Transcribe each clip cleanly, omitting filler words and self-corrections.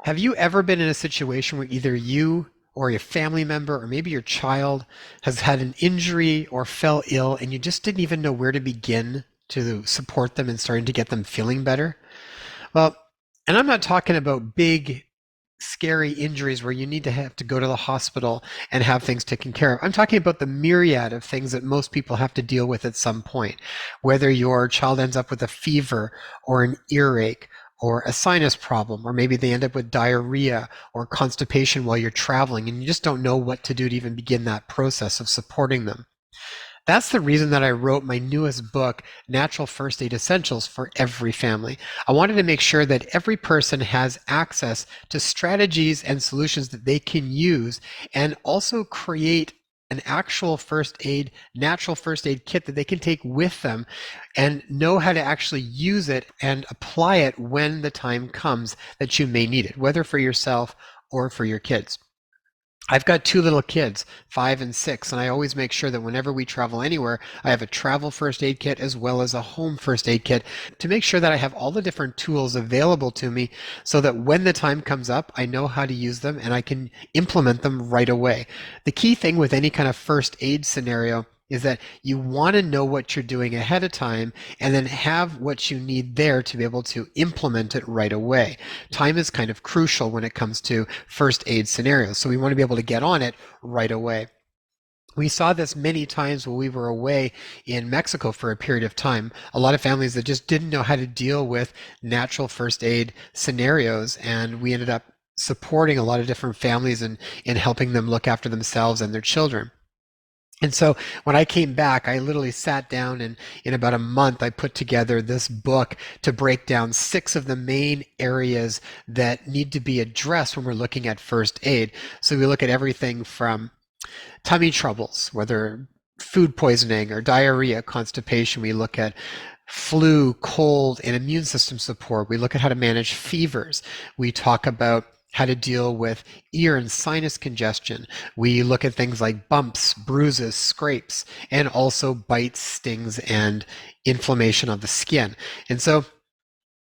Have you ever been in a situation where either you or a family member or maybe your child has had an injury or fell ill and you just didn't even know where to begin to support them and starting to get them feeling better? Well, and I'm not talking about big, scary injuries where you need to have to go to the hospital and have things taken care of. I'm talking about the myriad of things that most people have to deal with at some point, whether your child ends up with a fever or an earache or a sinus problem, or maybe they end up with diarrhea or constipation while you're traveling and you just don't know what to do to even begin that process of supporting them. That's the reason that I wrote my newest book, Natural First Aid Essentials for Every Family. I wanted to make sure that every person has access to strategies and solutions that they can use and also create an actual first aid, natural first aid kit that they can take with them and know how to actually use it and apply it when the time comes that you may need it, whether for yourself or for your kids. I've got two little kids, 5 and 6, and I always make sure that whenever we travel anywhere, I have a travel first aid kit as well as a home first aid kit to make sure that I have all the different tools available to me so that when the time comes up, I know how to use them and I can implement them right away. The key thing with any kind of first aid scenario is that you want to know what you're doing ahead of time and then have what you need there to be able to implement it right away. Time is kind of crucial when it comes to first aid scenarios, so we want to be able to get on it right away. We saw this many times when we were away in Mexico for a period of time. A lot of families that just didn't know how to deal with natural first aid scenarios, and we ended up supporting a lot of different families in helping them look after themselves and their children. And so when I came back, I literally sat down and in about a month, I put together this book to break down 6 of the main areas that need to be addressed when we're looking at first aid. So we look at everything from tummy troubles, whether food poisoning or diarrhea, constipation. We look at flu, cold, and immune system support. We look at how to manage fevers. We talk about how to deal with ear and sinus congestion. We look at things like bumps, bruises, scrapes, and also bites, stings, and inflammation of the skin. And so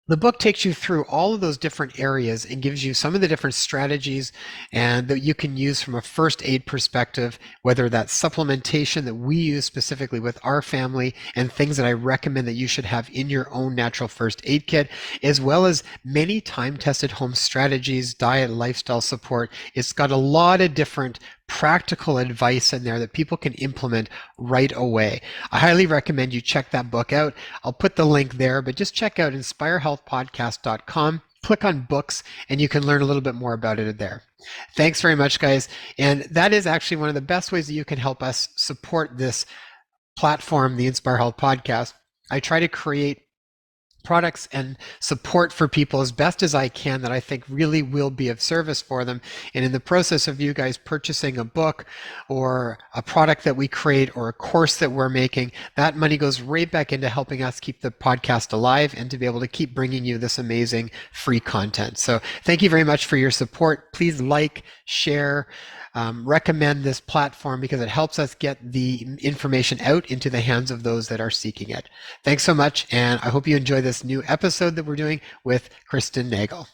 the book takes you through all of those different areas and gives you some of the different strategies and that you can use from a first aid perspective, whether that's supplementation that we use specifically with our family and things that I recommend that you should have in your own natural first aid kit, as well as many time-tested home strategies, diet, lifestyle support. It's got a lot of different practical advice in there that people can implement right away. I highly recommend you check that book out. I'll put the link there, but just check out inspirehealthpodcast.com. Click on books and you can learn a little bit more about it there. Thanks very much, guys. And that is actually one of the best ways that you can help us support this platform, the Inspire Health Podcast. I try to create products and support for people as best as I can that I think really will be of service for them. And in the process of you guys purchasing a book or a product that we create or a course that we're making, that money goes right back into helping us keep the podcast alive and to be able to keep bringing you this amazing free content. So thank you very much for your support. Please like, share, recommend this platform because it helps us get the information out into the hands of those that are seeking it. Thanks so much, and I hope you enjoy this new episode that we're doing with Kristen Nagle.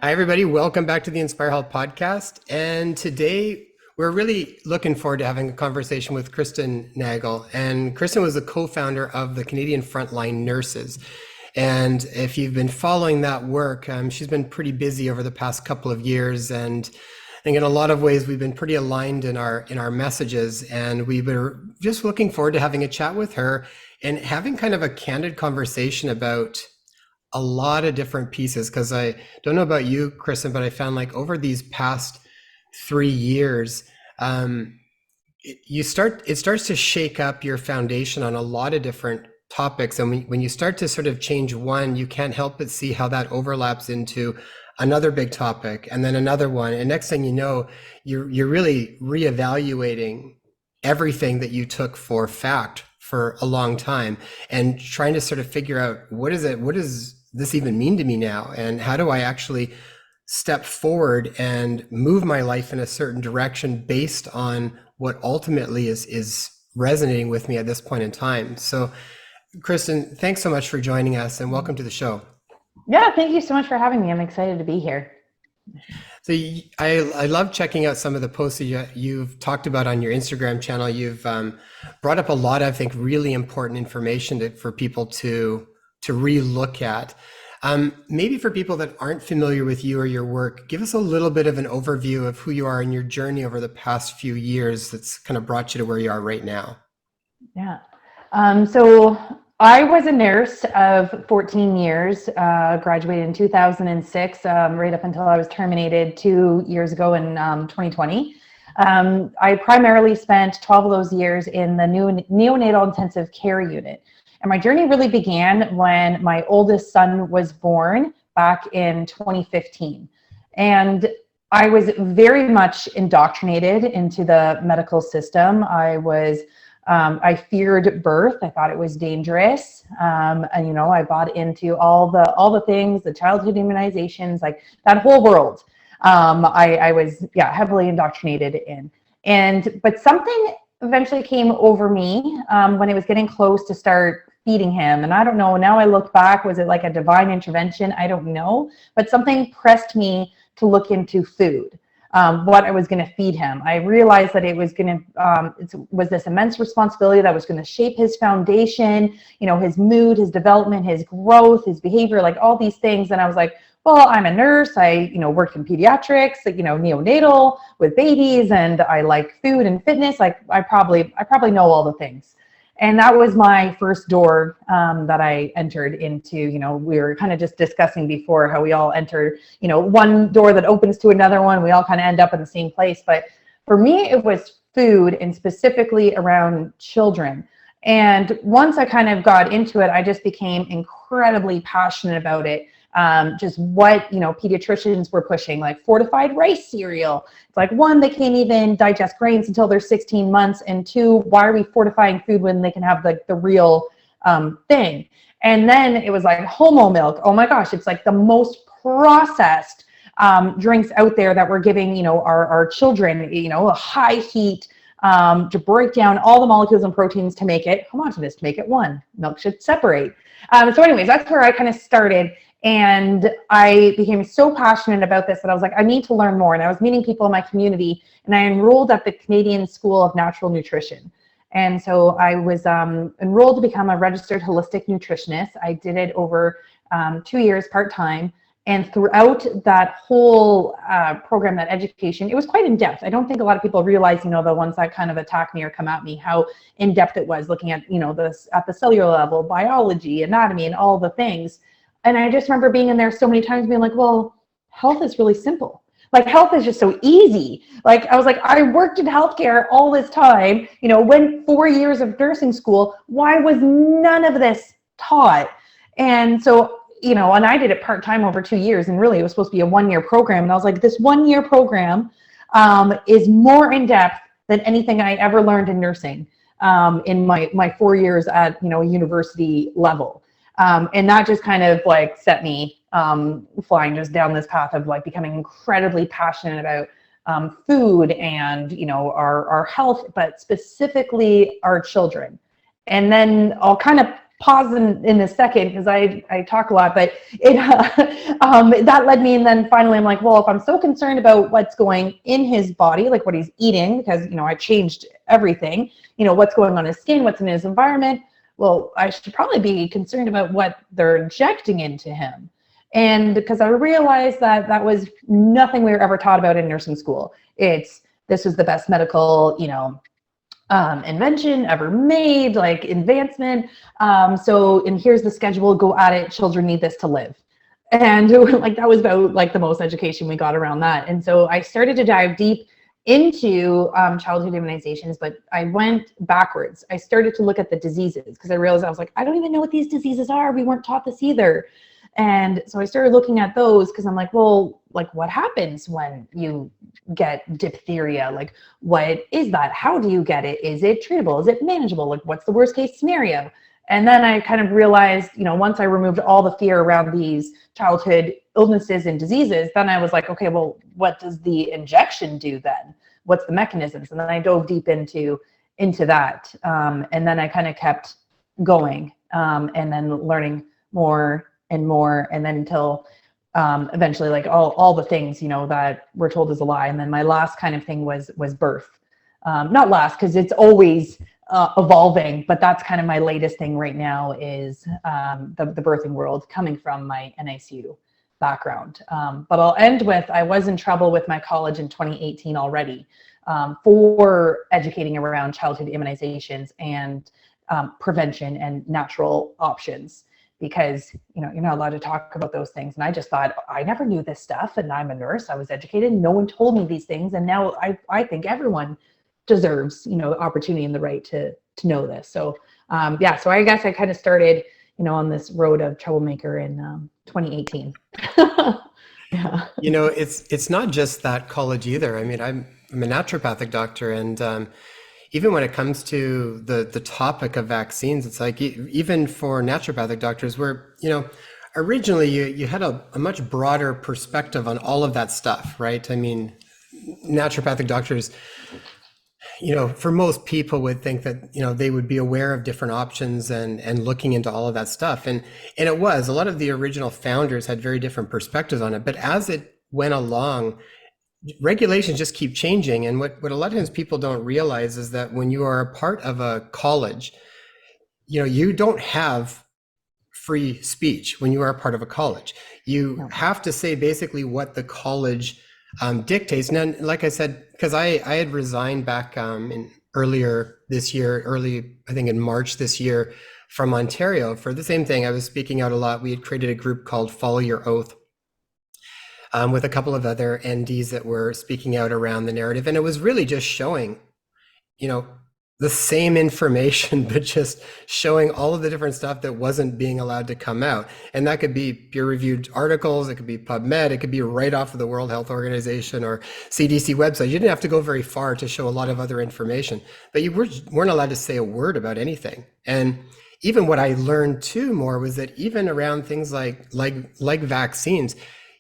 Hi, everybody. Welcome back to the Inspire Health Podcast. And today we're really looking forward to having a conversation with Kristen Nagle. And Kristen was the co-founder of the Canadian Frontline Nurses. And if you've been following that work, she's been pretty busy over the past couple of years. And I think in a lot of ways, we've been pretty aligned in our messages. And we were just looking forward to having a chat with her and having kind of a candid conversation about a lot of different pieces, because I don't know about you, Kristen, but I found like over these past 3 years, it starts to shake up your foundation on a lot of different topics. And when you start to sort of change one, you can't help but see how that overlaps into another big topic and then another one. And next thing you know, you're really reevaluating everything that you took for fact for a long time and trying to sort of figure out what does this even mean to me now? And how do I actually step forward and move my life in a certain direction based on what ultimately is resonating with me at this point in time. So, Kristen, thanks so much for joining us and welcome to the show. Yeah, thank you so much for having me. I'm excited to be here. So I love checking out some of the posts that you've talked about on your Instagram channel. You've brought up a lot of, I think, really important information for people to relook at. Maybe for people that aren't familiar with you or your work, give us a little bit of an overview of who you are in your journey over the past few years that's kind of brought you to where you are right now. Yeah. So I was a nurse of 14 years, graduated in 2006, right up until I was terminated 2 years ago in 2020. I primarily spent 12 of those years in the neonatal intensive care unit. And my journey really began when my oldest son was born back in 2015. And I was very much indoctrinated into the medical system. I feared birth. I thought it was dangerous. And I bought into all the things, the childhood immunizations, like that whole world. I was heavily indoctrinated in. But something eventually came over me when it was getting close to start feeding him. And I don't know, now I look back, was it like a divine intervention? I don't know. But something pressed me to look into food. What I was going to feed him. I realized that it was going to, was this immense responsibility that was going to shape his foundation, his mood, his development, his growth, his behavior, like all these things. And I was like, well, I'm a nurse. I, worked in pediatrics, neonatal with babies, and I like food and fitness. Like I probably know all the things. And that was my first door that I entered into. We were kind of just discussing before how we all enter, one door that opens to another one. We all kind of end up in the same place. But for me, it was food, and specifically around children. And once I kind of got into it, I just became incredibly passionate about it. Just what, pediatricians were pushing, like fortified rice cereal. It's like, one, they can't even digest grains until they're 16 months. And two, why are we fortifying food when they can have like the real thing? And then it was like homo milk. Oh my gosh, it's like the most processed drinks out there that we're giving, our children, a high heat to break down all the molecules and proteins to make it homogeneous, to make it one. Milk should separate. So anyways, that's where I kind of started. And I became so passionate about this that I was like, I need to learn more. And I was meeting people in my community, and I enrolled at the Canadian School of Natural Nutrition. And so I was enrolled to become a registered holistic nutritionist. I did it over 2 years part-time. And throughout that whole program, that education, it was quite in depth. I don't think a lot of people realize, the ones that kind of attack me or come at me, how in depth it was, looking at, at the cellular level, biology, anatomy, and all the things. And I just remember being in there so many times being like, well, health is really simple. Like health is just so easy. Like I was like, I worked in healthcare all this time, went 4 years of nursing school. Why was none of this taught? And so, and I did it part-time over 2 years, and really it was supposed to be a 1-year program. And I was like, this 1-year program is more in depth than anything I ever learned in nursing in my 4 years at, a university level. And that just kind of like set me flying just down this path of like becoming incredibly passionate about food and, our health, but specifically our children. And then I'll kind of pause in a second because I talk a lot, but it that led me, and then finally I'm like, well, if I'm so concerned about what's going in his body, like what he's eating, because, I changed everything, what's going on in his skin, what's in his environment, well, I should probably be concerned about what they're injecting into him. And because I realized that was nothing we were ever taught about in nursing school. This was the best medical, invention ever made, like advancement. And here's the schedule, go at it. Children need this to live. And like, that was about like the most education we got around that. And so I started to dive deep into childhood immunizations, but I went backwards. I started to look at the diseases because I realized I was like, I don't even know what these diseases are. We weren't taught this either. And so I started looking at those because I'm like, well, like what happens when you get diphtheria? Like, what is that? How do you get it? Is it treatable? Is it manageable? Like, what's the worst case scenario? And then I kind of realized, once I removed all the fear around these childhood illnesses and diseases, then I was like, okay, well, what does the injection do then? What's the mechanisms? And then I dove deep into that. And then I kind of kept going, and then learning more and more, and then until eventually, like all the things that we're told is a lie. And then my last kind of thing was birth. Not last, because it's always evolving, but that's kind of my latest thing right now is the birthing world, coming from my NICU background. But I'll end with, I was in trouble with my college in 2018 already, for educating around childhood immunizations and prevention and natural options, because you're not allowed to talk about those things. And I just thought, I never knew this stuff, and I'm a nurse, I was educated, no one told me these things, and now I think everyone deserves the opportunity and the right to know this. So so I guess I kind of started on this road of troublemaker in 2018. Yeah. It's not just that college either. I mean, I'm a naturopathic doctor, and even when it comes to the topic of vaccines, it's like even for naturopathic doctors, where originally you had a much broader perspective on all of that stuff, right? I mean, naturopathic doctors, for most people would think that, they would be aware of different options and looking into all of that stuff. And it was, a lot of the original founders had very different perspectives on it. But as it went along, regulations just keep changing. And what a lot of times people don't realize is that when you are a part of a college, you don't have free speech when you are a part of a college. You have to say basically what the college dictates. And then, like I said, because I had resigned back in earlier this year, I think in March this year, from Ontario for the same thing. I was speaking out a lot. We had created a group called Follow Your Oath, with a couple of other NDs that were speaking out around the narrative. And it was really just showing, the same information, but just showing all of the different stuff that wasn't being allowed to come out. And that could be peer-reviewed articles, it could be PubMed, it could be right off of the World Health Organization or CDC website. You didn't have to go very far to show a lot of other information, but you weren't allowed to say a word about anything. And even what I learned too more was that even around things like vaccines,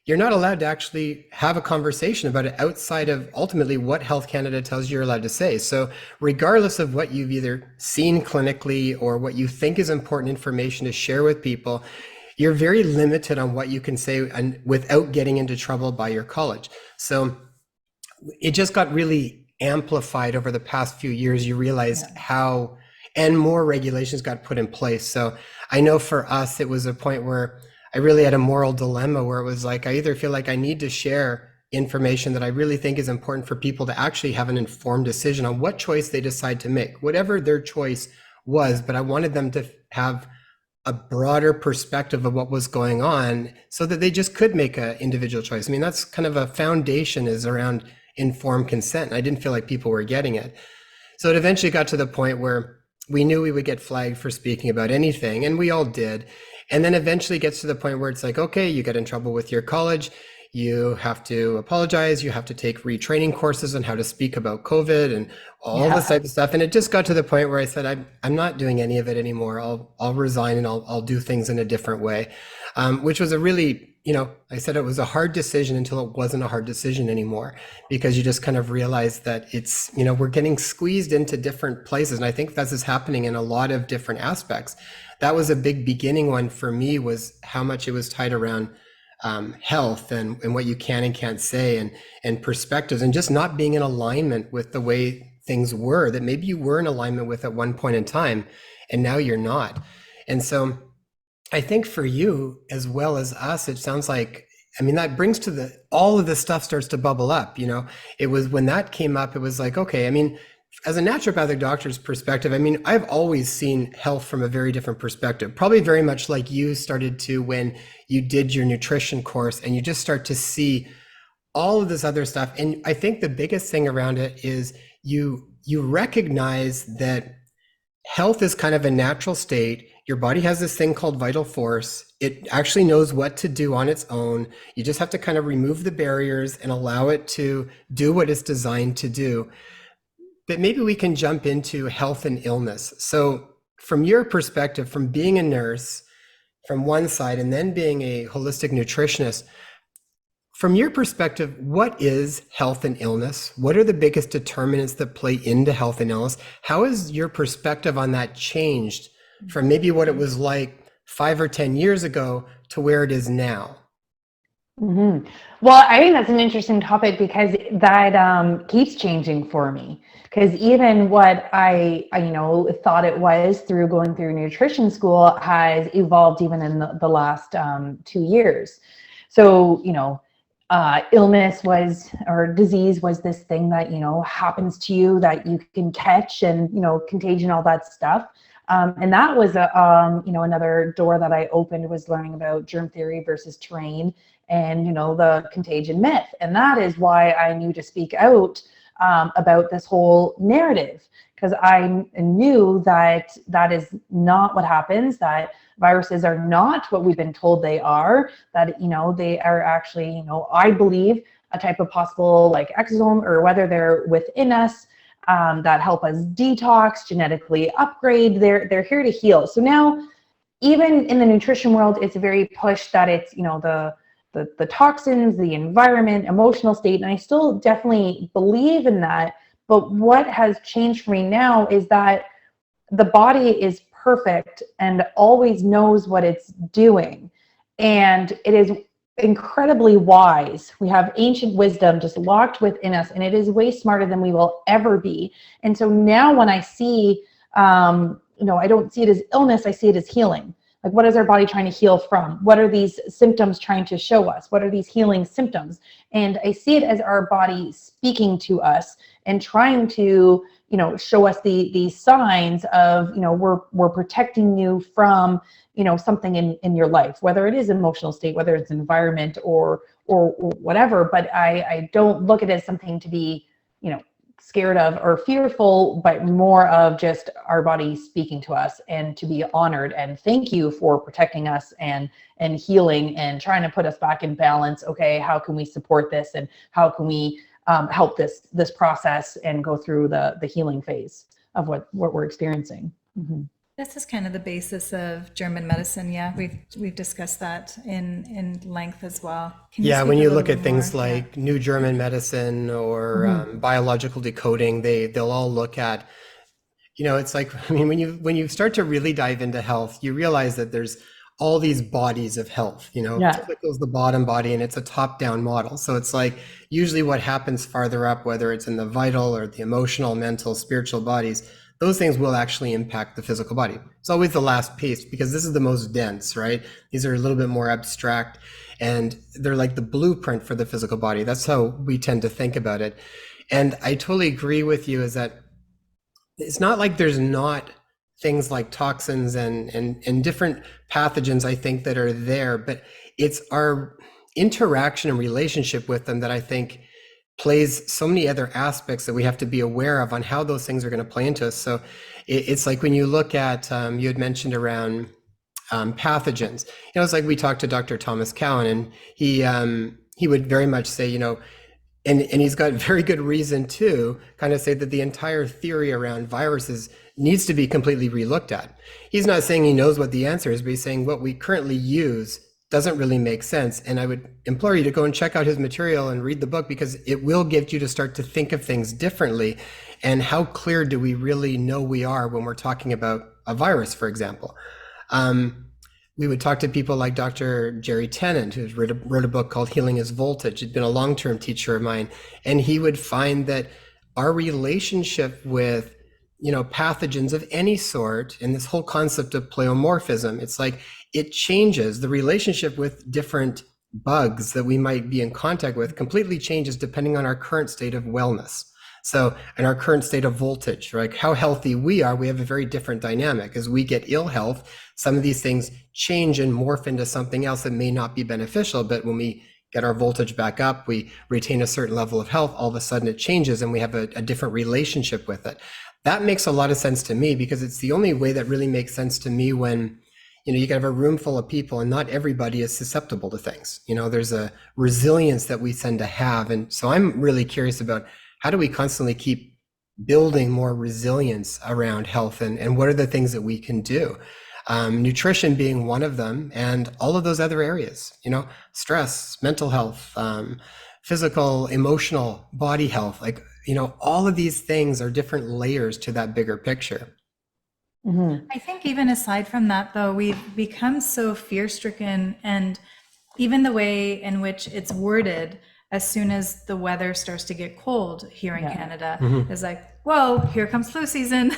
you're not allowed to actually have a conversation about it outside of ultimately what Health Canada tells you you're allowed to say. So regardless of what you've either seen clinically or what you think is important information to share with people, you're very limited on what you can say and without getting into trouble by your college. So it just got really amplified over the past few years. You realize how, and more regulations got put in place. So I know for us, it was a point where I really had a moral dilemma where it was like, I either feel like I need to share information that I really think is important for people to actually have an informed decision on what choice they decide to make, whatever their choice was, but I wanted them to have a broader perspective of what was going on so that they just could make an individual choice. I mean, that's kind of a foundation, is around informed consent. And I didn't feel like people were getting it. So it eventually got to the point where we knew we would get flagged for speaking about anything, and we all did. And then eventually gets to the point where it's like, okay, you get in trouble with your college, you have to apologize, you have to take retraining courses on how to speak about COVID and all this type of stuff. And it just got to the point where I said, I'm not doing any of it anymore. I'll resign and I'll do things in a different way, which was a really, I said it was a hard decision until it wasn't a hard decision anymore, because you just kind of realize that it's, we're getting squeezed into different places. And I think that's happening in a lot of different aspects. That was a big beginning one for me, was how much it was tied around health and what you can and can't say, and perspectives, and just not being in alignment with the way things were that maybe you were in alignment with at one point in time, and now you're not. And so I think for you as well as us, it sounds like, I mean, that brings to all of this stuff starts to bubble up. It was when that came up, it was like, okay, I mean, as a naturopathic doctor's perspective, I mean, I've always seen health from a very different perspective, probably very much like you started to when you did your nutrition course, and you just start to see all of this other stuff. And I think the biggest thing around it is you recognize that health is kind of a natural state. Your body has this thing called vital force. It actually knows what to do on its own. You just have to kind of remove the barriers and allow it to do what it's designed to do. But maybe we can jump into health and illness. So from your perspective, from being a nurse from one side and then being a holistic nutritionist, from your perspective, what is health and illness? What are the biggest determinants that play into health and illness? How has your perspective on that changed from maybe what it was like 5 or 10 years ago to where it is now? Mm-hmm. Well, I think that's an interesting topic because that keeps changing for me. Because even what I thought it was through going through nutrition school has evolved even in the last 2 years. So, illness was, or disease was this thing that, happens to you that you can catch and, contagion, all that stuff. And that was another door that I opened, was learning about germ theory versus terrain and, the contagion myth. And that is why I knew to speak out about this whole narrative, because I knew that that is not what happens, that viruses are not what we've been told they are, that, they are actually, I believe, a type of possible like exosome, or whether they're within us, that help us detox, genetically upgrade. They're here to heal. So now, even in the nutrition world, it's very pushed that it's, the toxins, the environment, emotional state, and I still definitely believe in that. But what has changed for me now is that the body is perfect and always knows what it's doing. And it is incredibly wise. We have ancient wisdom just locked within us, and it is way smarter than we will ever be. And so now when I see, I don't see it as illness, I see it as healing. Like, what is our body trying to heal from? What are these symptoms trying to show us? What are these healing symptoms? And I see it as our body speaking to us and trying to, show us these signs of, we're protecting you from, something in your life, whether it is emotional state, whether it's environment or whatever. But I don't look at it as something to be, scared of or fearful, but more of just our body speaking to us, and to be honored and thank you for protecting us and healing and trying to put us back in balance. Okay, how can we support this, and how can we help this process and go through the healing phase of what we're experiencing? Mm-hmm. This is kind of the basis of German medicine. Yeah, we've discussed that in length as well. Yeah, when you look at things like New German Medicine or biological decoding, they'll all look at, it's like, I mean, when you start to really dive into health, you realize that there's all these bodies of health. Physical is the bottom body, and it's a top-down model. So it's like usually what happens farther up, whether it's in the vital or the emotional, mental, spiritual bodies, those things will actually impact the physical body. It's always the last piece, because this is the most dense, right? These are a little bit more abstract, and they're like the blueprint for the physical body. That's how we tend to think about it. And I totally agree with you, is that it's not like there's not things like toxins and different pathogens, I think, that are there, but it's our interaction and relationship with them that I think plays so many other aspects that we have to be aware of on how those things are going to play into us. So it's like when you look at, you had mentioned around pathogens, it's like we talked to Dr. Thomas Cowan, and he would very much say, and he's got very good reason to kind of say that the entire theory around viruses needs to be completely relooked at. He's not saying he knows what the answer is, but he's saying what we currently use doesn't really make sense. And I would implore you to go and check out his material and read the book, because it will get you to start to think of things differently. And how clear do we really know we are when we're talking about a virus, for example? We would talk to people like Dr. Jerry Tennant, who wrote a book called Healing is Voltage. He'd been a long-term teacher of mine, and he would find that our relationship with pathogens of any sort, and this whole concept of pleomorphism, it's like it changes. The relationship with different bugs that we might be in contact with completely changes depending on our current state of wellness. So, and our current state of voltage, right? How healthy we are, we have a very different dynamic. As we get ill health, some of these things change and morph into something else that may not be beneficial. But when we get our voltage back up, we retain a certain level of health, all of a sudden it changes and we have a different relationship with it. That makes a lot of sense to me, because it's the only way that really makes sense to me when, you can have a room full of people and not everybody is susceptible to things. There's a resilience that we tend to have. And so I'm really curious about, how do we constantly keep building more resilience around health, and what are the things that we can do. Nutrition being one of them, and all of those other areas, stress, mental health, physical, emotional, body health, like, all of these things are different layers to that bigger picture. Mm-hmm. I think even aside from that, though, we've become so fear-stricken, and even the way in which it's worded, as soon as the weather starts to get cold here in Canada, is like, whoa, here comes flu season.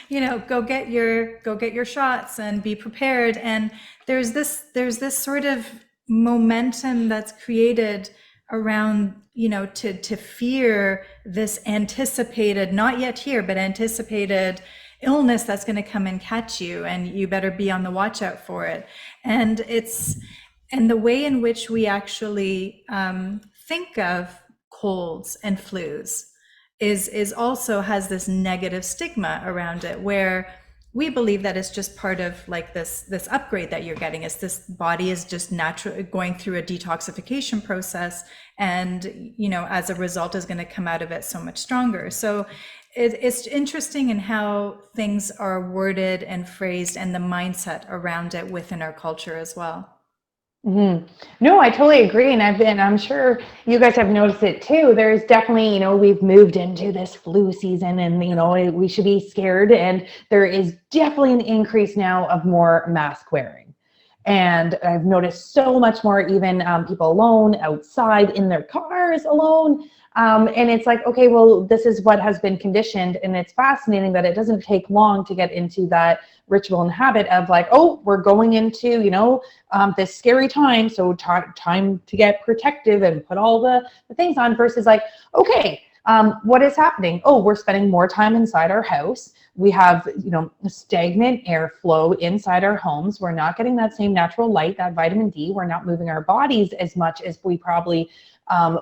Go get your shots and be prepared. And there's this sort of momentum that's created around, to fear this anticipated, not yet here, but anticipated illness that's going to come and catch you, and you better be on the watch out for it. And the way in which we actually think of colds and flus is also has this negative stigma around it, where we believe that it's just part of like this upgrade that you're getting. Is this body is just naturally going through a detoxification process, and as a result is going to come out of it so much stronger. So it's interesting in how things are worded and phrased, and the mindset around it within our culture as well. Mm-hmm. No, I totally agree. And I'm sure you guys have noticed it too. There's definitely, we've moved into this flu season, and, we should be scared. And there is definitely an increase now of more mask wearing. And I've noticed so much more, even people alone outside in their cars alone. And it's like, okay, well, this is what has been conditioned. And it's fascinating that it doesn't take long to get into that ritual and habit of like, oh, we're going into, this scary time. So time to get protective and put all the things on, versus like, okay, what is happening? Oh, we're spending more time inside our house. We have, stagnant airflow inside our homes. We're not getting that same natural light, that vitamin D. We're not moving our bodies as much as we probably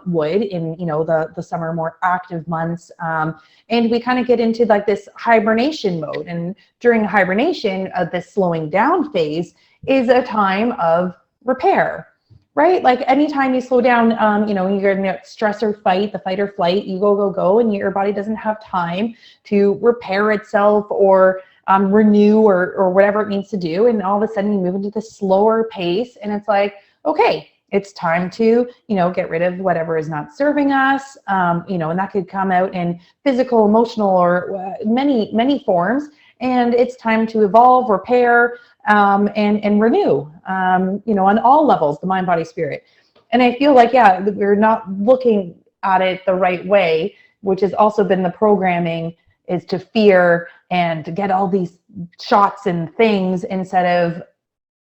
would in, the summer, more active months. And we kind of get into like this hibernation mode. And during hibernation, this slowing down phase is a time of repair. Right? Like anytime you slow down, you're in a stress or fight, the fight or flight, you go, and your body doesn't have time to repair itself or renew or whatever it needs to do. And all of a sudden you move into the slower pace, and it's like, okay, it's time to, get rid of whatever is not serving us. And that could come out in physical, emotional, or many, many forms. And it's time to evolve, repair, and renew, on all levels, the mind, body, spirit. And I feel like, we're not looking at it the right way, which has also been the programming, is to fear and to get all these shots and things instead of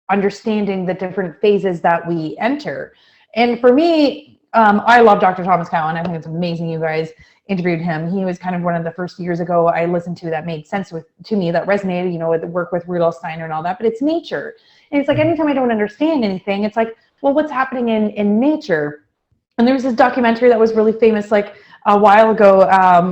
understanding the different phases that we enter. And for me, I love Dr. Thomas Cowan. I think it's amazing you guys interviewed him. He was kind of one of the first years ago I listened to that made sense to me, that resonated, with the work with Rudolf Steiner and all that. But it's nature. And it's like, anytime I don't understand anything, it's like, well, what's happening in nature? And there was this documentary that was really famous, like a while ago,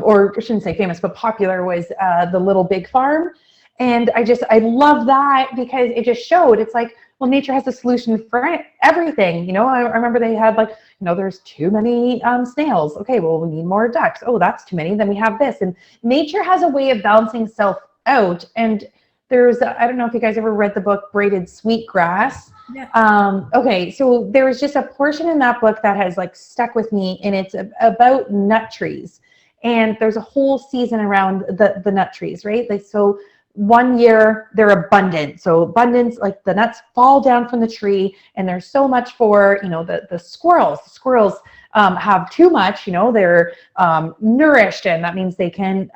or I shouldn't say famous, but popular, was The Little Big Farm. And I love that, because it just showed, it's like, well, nature has a solution for everything. I remember they had like, there's too many snails. Okay, well, we need more ducks. Oh, that's too many. Then we have this. And nature has a way of balancing itself out. And there's, I don't know if you guys ever read the book Braided Sweetgrass. Yeah. Okay, so there was just a portion in that book that has like stuck with me, and it's about nut trees. And there's a whole season around the nut trees, right? Like, so one year they're abundant. So abundance, like the nuts fall down from the tree, and there's so much for, the squirrels. The squirrels have too much, they're nourished, and that means they can,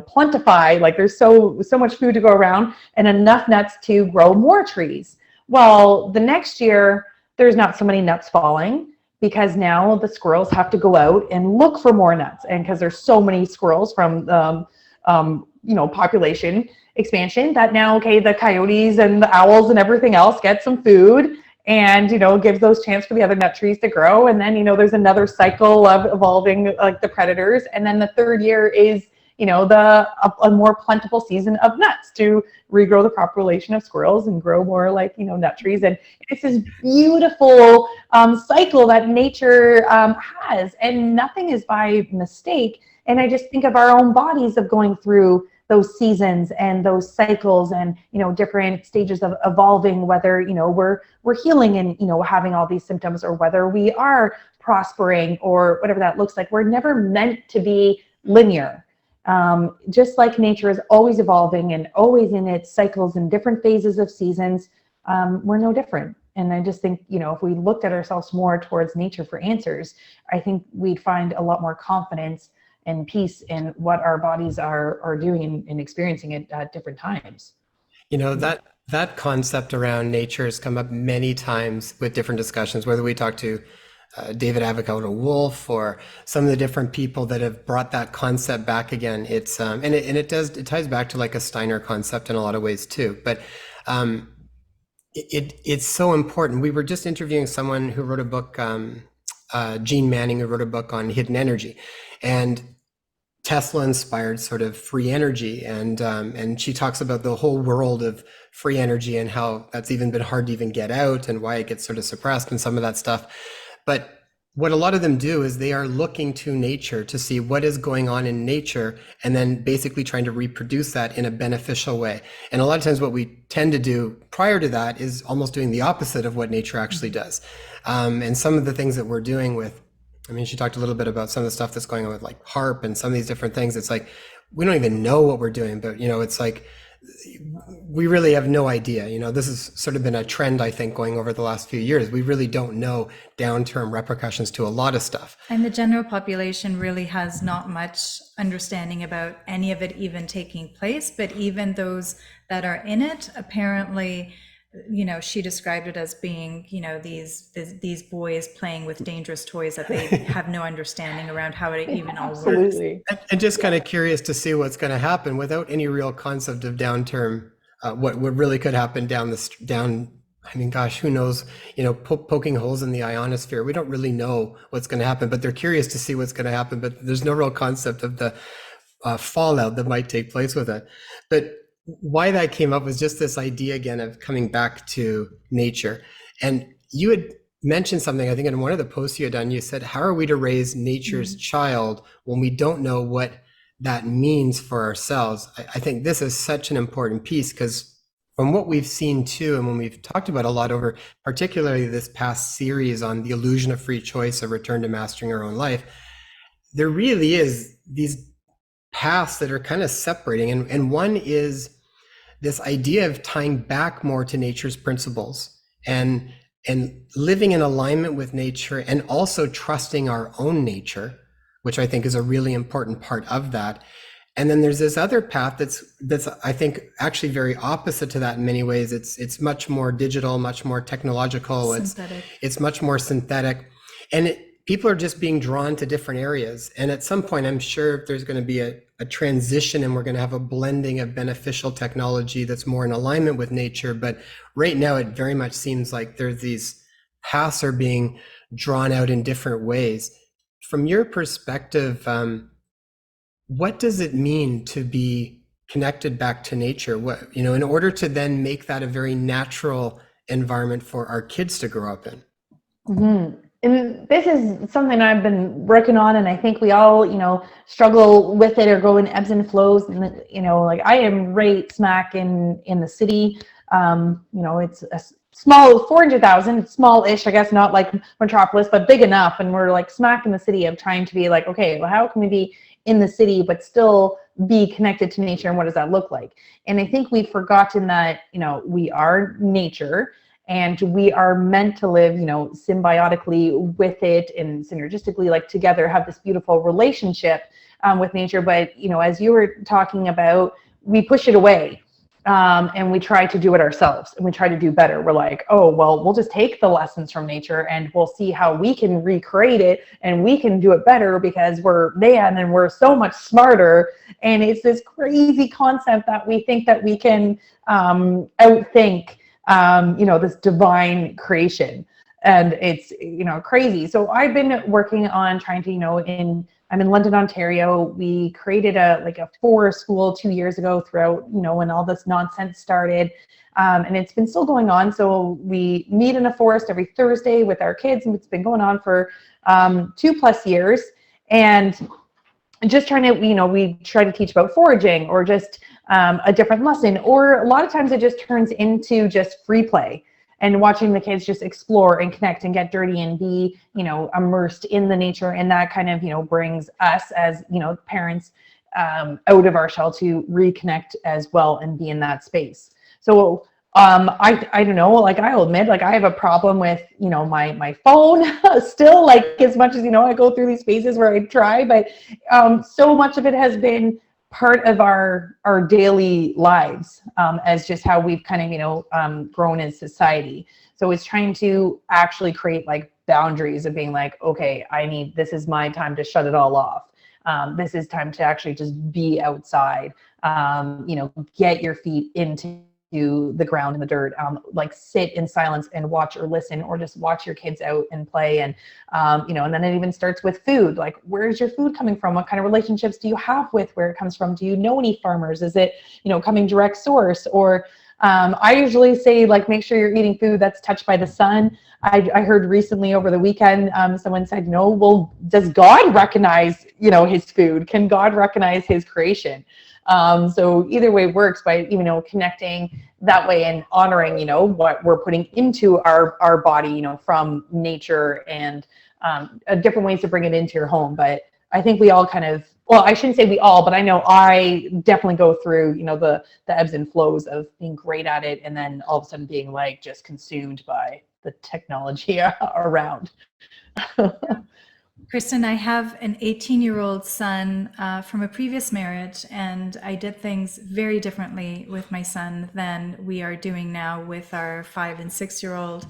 plentify, like there's so much food to go around and enough nuts to grow more trees. Well, the next year there's not so many nuts falling, because now the squirrels have to go out and look for more nuts. And because there's so many squirrels from population expansion, that now, okay, the coyotes and the owls and everything else get some food, and, gives those chance for the other nut trees to grow. And then, there's another cycle of evolving, like the predators. And then the third year is, a more plentiful season of nuts to regrow the population of squirrels and grow more like, nut trees. And it's this beautiful cycle that nature has, and nothing is by mistake. And I just think of our own bodies of going through those seasons and those cycles and, different stages of evolving, whether, we're healing and, having all these symptoms, or whether we are prospering, or whatever that looks like. We're never meant to be linear. Just like nature is always evolving and always in its cycles and different phases of seasons, we're no different. And I just think, if we looked at ourselves more towards nature for answers, I think we'd find a lot more confidence and peace in what our bodies are doing and experiencing at different times. That concept around nature has come up many times with different discussions, whether we talk to David Avocato Wolf or some of the different people that have brought that concept back again. It's it ties back to like a Steiner concept in a lot of ways too. But it's so important. We were just interviewing someone who wrote a book, Gene Manning, who wrote a book on hidden energy, and Tesla inspired sort of free energy, and she talks about the whole world of free energy and how that's even been hard to even get out and why it gets sort of suppressed and some of that stuff. But what a lot of them do is they are looking to nature to see what is going on in nature and then basically trying to reproduce that in a beneficial way. And a lot of times what we tend to do prior to that is almost doing the opposite of what nature actually does. And some of the things that we're doing with, she talked a little bit about some of the stuff that's going on with like HARP and some of these different things. It's like, we don't even know what we're doing, but it's like, we really have no idea. This has sort of been a trend, I think, going over the last few years. We really don't know down-term repercussions to a lot of stuff. And the general population really has not much understanding about any of it even taking place, but even those that are in it, apparently, she described it as being, these boys playing with dangerous toys that they have no understanding around how it even all works. Absolutely. And just kind of curious to see what's going to happen without any real concept of down-term, what really could happen down. Gosh, who knows? Poking holes in the ionosphere. We don't really know what's going to happen, but they're curious to see what's going to happen. But there's no real concept of the fallout that might take place with it. But why that came up was just this idea again of coming back to nature. And you had mentioned something, I think in one of the posts you had done, you said, how are we to raise nature's child when we don't know what that means for ourselves? I think this is such an important piece, because from what we've seen too, and when we've talked about a lot over, particularly this past series on the illusion of free choice, a return to mastering our own life, there really is these paths that are kind of separating. And one is this idea of tying back more to nature's principles and living in alignment with nature, and also trusting our own nature, which I think is a really important part of that. And then there's this other path that's I think actually very opposite to that in many ways. It's much more digital, much more technological. Synthetic. It's much more synthetic, and people are just being drawn to different areas. And at some point, I'm sure there's going to be a transition, and we're going to have a blending of beneficial technology that's more in alignment with nature. But right now, it very much seems like there's these paths are being drawn out in different ways. From your perspective, what does it mean to be connected back to nature? What, in order to then make that a very natural environment for our kids to grow up in? Mm-hmm. And this is something I've been working on, and I think we all, struggle with it or go in ebbs and flows. And like I am right smack in the city. It's a small 400,000, small-ish, I guess, not like metropolis, but big enough. And we're like smack in the city of trying to be like, okay, well, how can we be in the city but still be connected to nature, and what does that look like? And I think we've forgotten that, we are nature. And we are meant to live, symbiotically with it and synergistically, like together, have this beautiful relationship with nature. But, as you were talking about, we push it away and we try to do it ourselves, and we try to do better. We're like, oh, well, we'll just take the lessons from nature and we'll see how we can recreate it, and we can do it better because we're man and we're so much smarter. And it's this crazy concept that we think that we can outthink this divine creation. And it's, crazy. So I've been working on trying to, in I'm in London, Ontario. We created a forest school 2 years ago throughout, when all this nonsense started. And it's been still going on. So we meet in a forest every Thursday with our kids, and it's been going on for 2+ years. And just trying to, we try to teach about foraging or just a different lesson, or a lot of times it just turns into just free play and watching the kids just explore and connect and get dirty and be, immersed in the nature. And that kind of, brings us as, parents out of our shell to reconnect as well and be in that space. So I don't know, like I'll admit, like I have a problem with, my phone still, like as much as, I go through these phases where I try, but so much of it has been part of our daily lives as just how we've kind of, grown as society. So it's trying to actually create like boundaries of being like, okay, this is my time to shut it all off. This is time to actually just be outside, get your feet into the ground in the dirt, like sit in silence and watch or listen, or just watch your kids out and play. And, and then it even starts with food. Like, where's your food coming from? What kind of relationships do you have with where it comes from? Do you know any farmers? Is it, coming direct source? Or I usually say, like, make sure you're eating food that's touched by the sun. I heard recently over the weekend, someone said, no, well, does God recognize, his food? Can God recognize his creation? So either way works by, connecting that way and honoring, what we're putting into our body, from nature, and different ways to bring it into your home. But I think we all kind of, well, I shouldn't say we all, but I know I definitely go through, the ebbs and flows of being great at it and then all of a sudden being like just consumed by the technology around. Kristen, I have an 18-year-old son from a previous marriage, and I did things very differently with my son than we are doing now with our 5 and 6-year-old.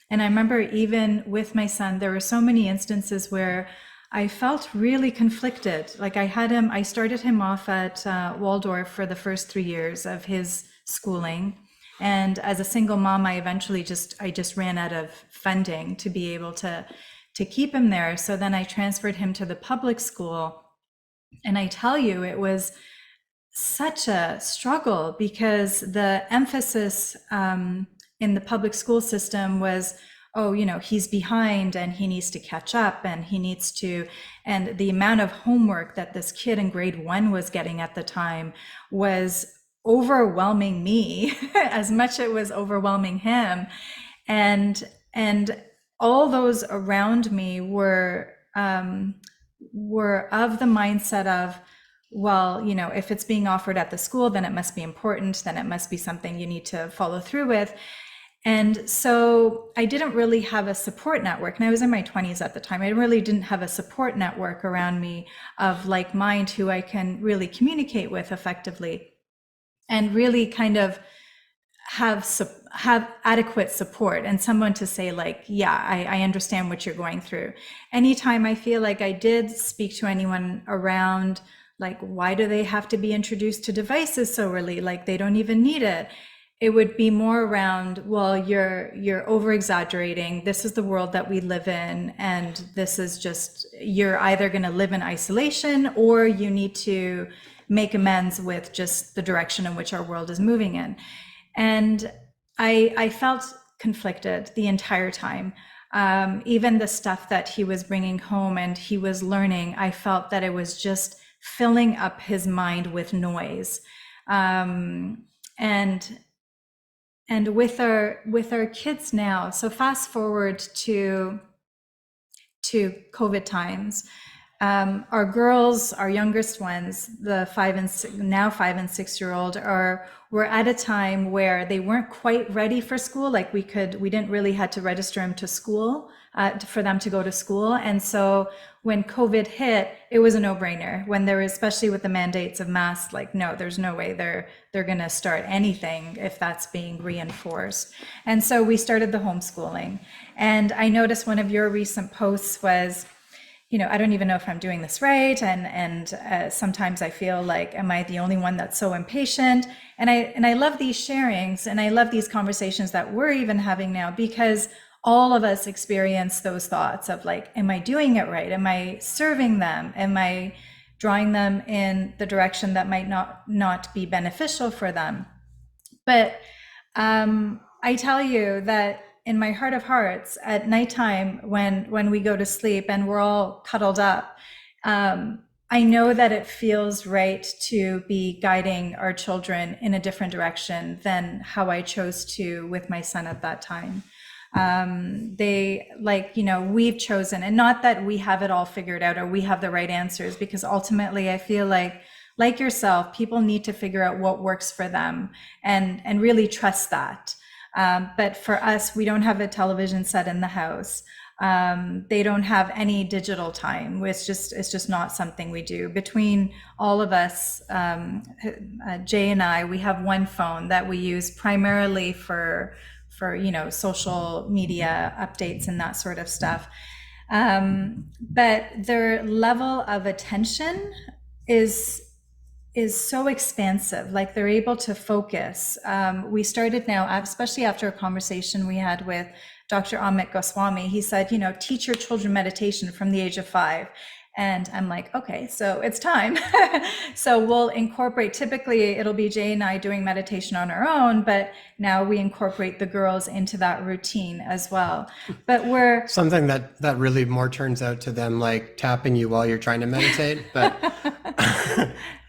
And I remember even with my son, there were so many instances where I felt really conflicted. Like I started him off at Waldorf for the first 3 years of his schooling. And as a single mom, I eventually just ran out of funding to be able to keep him there. So then I transferred him to the public school. And I tell you, it was such a struggle because the emphasis in the public school system was, oh, he's behind and he needs to catch up and and the amount of homework that this kid in grade 1 was getting at the time was overwhelming me as much as it was overwhelming him. And all those around me were of the mindset of, well, if it's being offered at the school, then it must be important, then it must be something you need to follow through with. And so I didn't really have a support network. And I was in my 20s at the time. I really didn't have a support network around me of like mind who I can really communicate with effectively and really kind of have adequate support and someone to say like, yeah, I understand what you're going through. Anytime I feel like I did speak to anyone around, like, why do they have to be introduced to devices so early? Like they don't even need it. It would be more around, well, you're over exaggerating. This is the world that we live in. And this is just, you're either going to live in isolation or you need to make amends with just the direction in which our world is moving in. And I felt conflicted the entire time. Even the stuff that he was bringing home and he was learning, I felt that it was just filling up his mind with noise. And with our kids now, so fast forward to COVID times, our girls, our youngest ones, the 5 and 6-year-old, were at a time where they weren't quite ready for school. Like we didn't really had to register them to school for them to go to school. And so when COVID hit, it was a no-brainer. When there was, especially with the mandates of masks, like no, there's no way they're going to start anything if that's being reinforced. And so we started the homeschooling. And I noticed one of your recent posts was, I don't even know if I'm doing this right. And sometimes I feel like, am I the only one that's so impatient? And I love these sharings and I love these conversations that we're even having now, because all of us experience those thoughts of like, am I doing it right? Am I serving them? Am I drawing them in the direction that might not be beneficial for them? But I tell you that in my heart of hearts, at nighttime, when we go to sleep and we're all cuddled up, I know that it feels right to be guiding our children in a different direction than how I chose to with my son at that time. They, like, you know, we've chosen, and not that we have it all figured out or we have the right answers, because ultimately I feel like yourself, people need to figure out what works for them and really trust that. But for us, we don't have a television set in the house. They don't have any digital time. It's just not something we do. Between all of us, Jay and I, we have one phone that we use primarily for you know, social media updates and that sort of stuff. But their level of attention is so expansive. Like, they're able to focus. We started now, especially after a conversation we had with Dr. Amit Goswami. He said, you know, teach your children meditation from the age of 5. And I'm like, okay, so it's time. So we'll incorporate, typically it'll be Jay and I doing meditation on our own, but now we incorporate the girls into that routine as well. But we're Something that really more turns out to them like tapping you while you're trying to meditate, but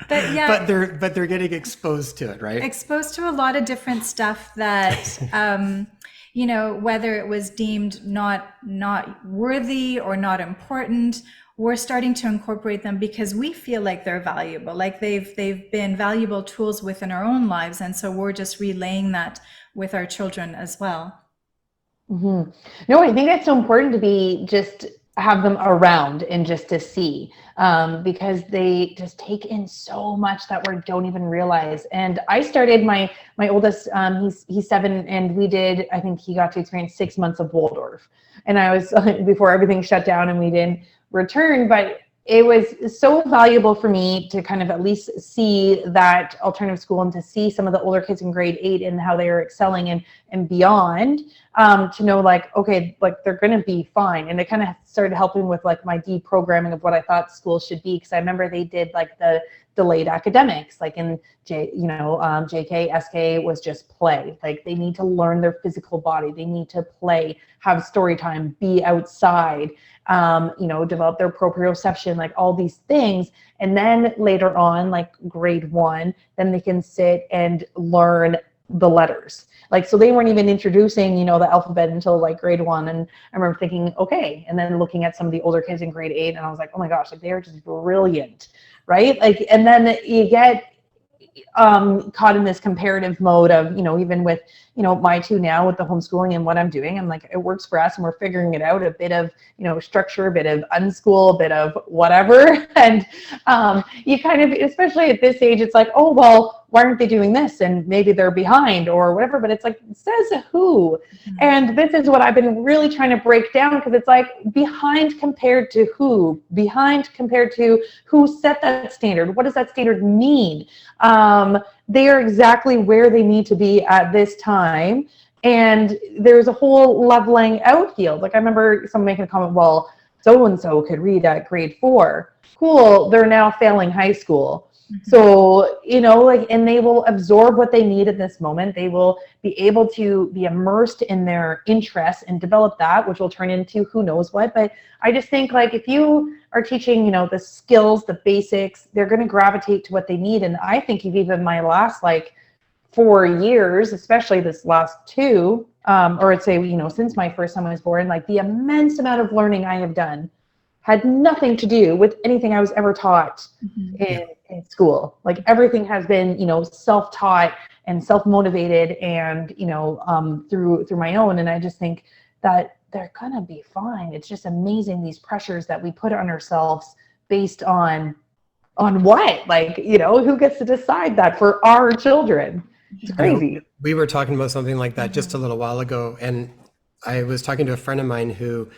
but yeah, but they're getting exposed to it, right? exposed to a lot of different stuff that you know, whether it was deemed not worthy or not important, we're starting to incorporate them because we feel like they're valuable, like they've been valuable tools within our own lives, and so we're just relaying that with our children as well. Mm-hmm. No, I think that's so important to be just have them around and just to see, because they just take in so much that we don't even realize. And I started my oldest, he's 7, and we did, I think he got to experience 6 months of Waldorf, and I was before everything shut down and we didn't return, but it was so valuable for me to kind of at least see that alternative school and to see some of the older kids in grade 8 and how they are excelling and beyond, to know like, okay, like they're going to be fine. And it kind of started helping with like my deprogramming of what I thought school should be. Cause I remember they did like the delayed academics, like in JK, SK was just play. Like they need to learn their physical body. They need to play, have story time, be outside, develop their proprioception, like all these things. And then later on, like grade 1, then they can sit and learn the letters. Like, so they weren't even introducing, the alphabet until like grade 1. And I remember thinking, okay. And then looking at some of the older kids in grade 8, and I was like, oh my gosh, like they are just brilliant. Right. Like, and then you get caught in this comparative mode of, even with, my 2 now with the homeschooling and what I'm doing, I'm like, it works for us and we're figuring it out, a bit of, structure, a bit of unschool, a bit of whatever. And you kind of, especially at this age, it's like, oh, well, why aren't they doing this? And maybe they're behind or whatever, but it's like, it says who? Mm-hmm. And this is what I've been really trying to break down, because it's like behind compared to who? Behind compared to who set that standard? What does that standard mean? They are exactly where they need to be at this time. And there's a whole leveling out field. Like I remember someone making a comment, well, so-and-so could read at grade 4. Cool, they're now failing high school. Mm-hmm. So, and they will absorb what they need at this moment. They will be able to be immersed in their interests and develop that, which will turn into who knows what. But I just think like if you are teaching, the skills, the basics, they're going to gravitate to what they need. And I think even my last 4 years, especially this last 2, or I'd say, since my first son was born, like the immense amount of learning I have done had nothing to do with anything I was ever taught in school. Like everything has been, self-taught and self-motivated and, through my own. And I just think that they're gonna be fine. It's just amazing, these pressures that we put on ourselves based on what? Like, who gets to decide that for our children? It's crazy. We were talking about something like that just a little while ago. And I was talking to a friend of mine who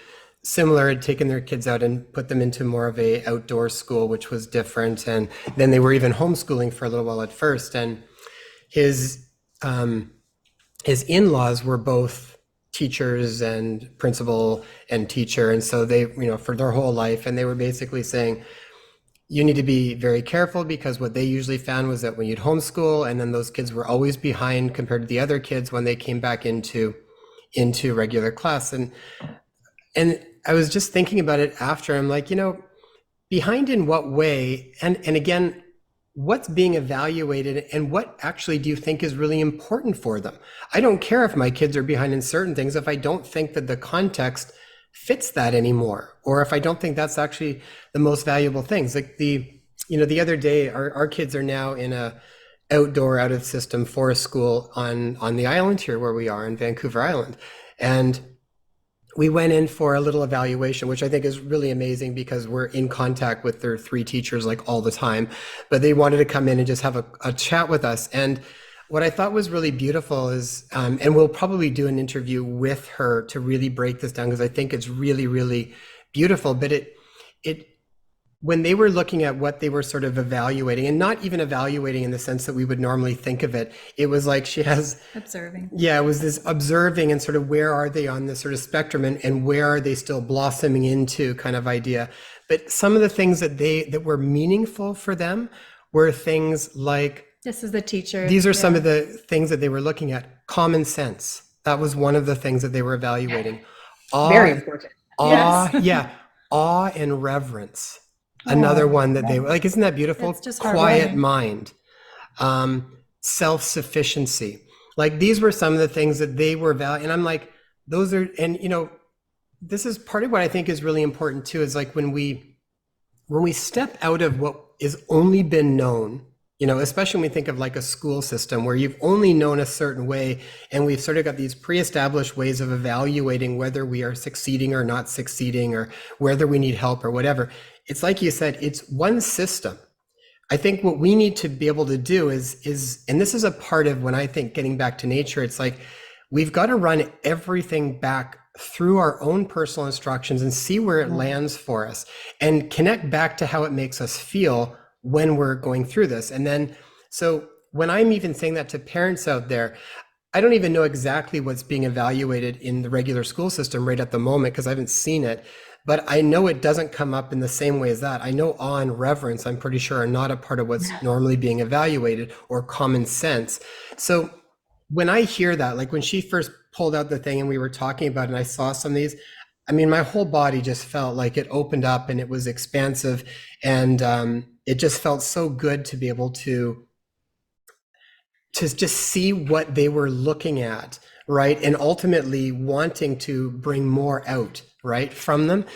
similar had taken their kids out and put them into more of a outdoor school, which was different. And then they were even homeschooling for a little while at first. And his in-laws were both teachers and principal and teacher. And so they, for their whole life, and they were basically saying, you need to be very careful, because what they usually found was that when you'd homeschool, and then those kids were always behind compared to the other kids when they came back into regular class. And I was just thinking about it after. I'm like, behind in what way? And again, what's being evaluated, and what actually do you think is really important for them? I don't care if my kids are behind in certain things if I don't think that the context fits that anymore, or if I don't think that's actually the most valuable things. Like the other day, our kids are now in a outdoor, out of system forest school on the island here where we are in Vancouver Island. And we went in for a little evaluation, which I think is really amazing, because we're in contact with their 3 teachers like all the time. But they wanted to come in and just have a chat with us. And what I thought was really beautiful is, and we'll probably do an interview with her to really break this down, because I think it's really, really beautiful. But when they were looking at what they were sort of evaluating, and not even evaluating in the sense that we would normally think of it, it was like she has Observing. Yeah, it was this observing, and sort of where are they on this sort of spectrum, and where are they still blossoming into kind of idea. But some of the things that were meaningful for them were things like, This is the teacher. these are some of the things that they were looking at. Common sense. That was one of the things that they were evaluating. Very important. Awe, Yes. yeah. Awe and reverence. Another one that they were like, isn't that beautiful? It's just Quiet heartwarming. mind. Self-sufficiency. Like, these were some of the things that they were valuing. And I'm like, those are, and this is part of what I think is really important too, is like when we step out of what is only been known, especially when we think of like a school system where you've only known a certain way, and we've sort of got these pre-established ways of evaluating whether we are succeeding or not succeeding, or whether we need help or whatever. It's like you said, it's one system. I think what we need to be able to do is, and this is a part of when I think getting back to nature, it's like, we've got to run everything back through our own personal instructions and see where it lands for us, and connect back to how it makes us feel when we're going through this. And then, so when I'm even saying that to parents out there, I don't even know exactly what's being evaluated in the regular school system right at the moment, because I haven't seen it. But I know it doesn't come up in the same way as that. I know awe and reverence, I'm pretty sure, are not a part of what's normally being evaluated, or common sense. So when I hear that, like when she first pulled out the thing and we were talking about it, and I saw some of these, I mean, my whole body just felt like it opened up, and it was expansive. And it just felt so good to be able to just see what they were looking at, right? And ultimately wanting to bring more out, right, from them.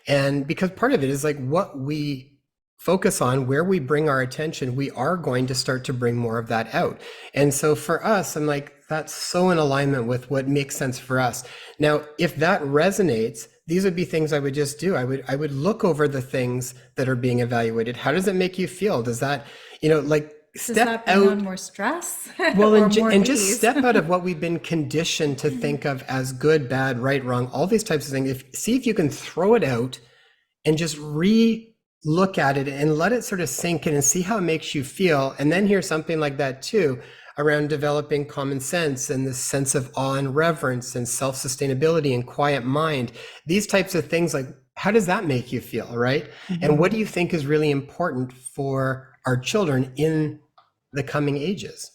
And because part of it is like what we focus on, where we bring our attention, we are going to start to bring more of that out. And so for us, I'm like, that's so in alignment with what makes sense for us. Now, if that resonates, these would be things I would just do. I would look over the things that are being evaluated. How does it make you feel? Does that, like, Does that step bring out on more stress? well, or and, more and just ease? step out of what we've been conditioned to think of as good, bad, right, wrong, all these types of things. See if you can throw it out and just look at it and let it sort of sink in and see how it makes you feel. And then here's something like that too, around developing common sense and this sense of awe and reverence and self-sustainability and quiet mind. These types of things, like, how does that make you feel, right? And what do you think is really important for our children in the coming ages?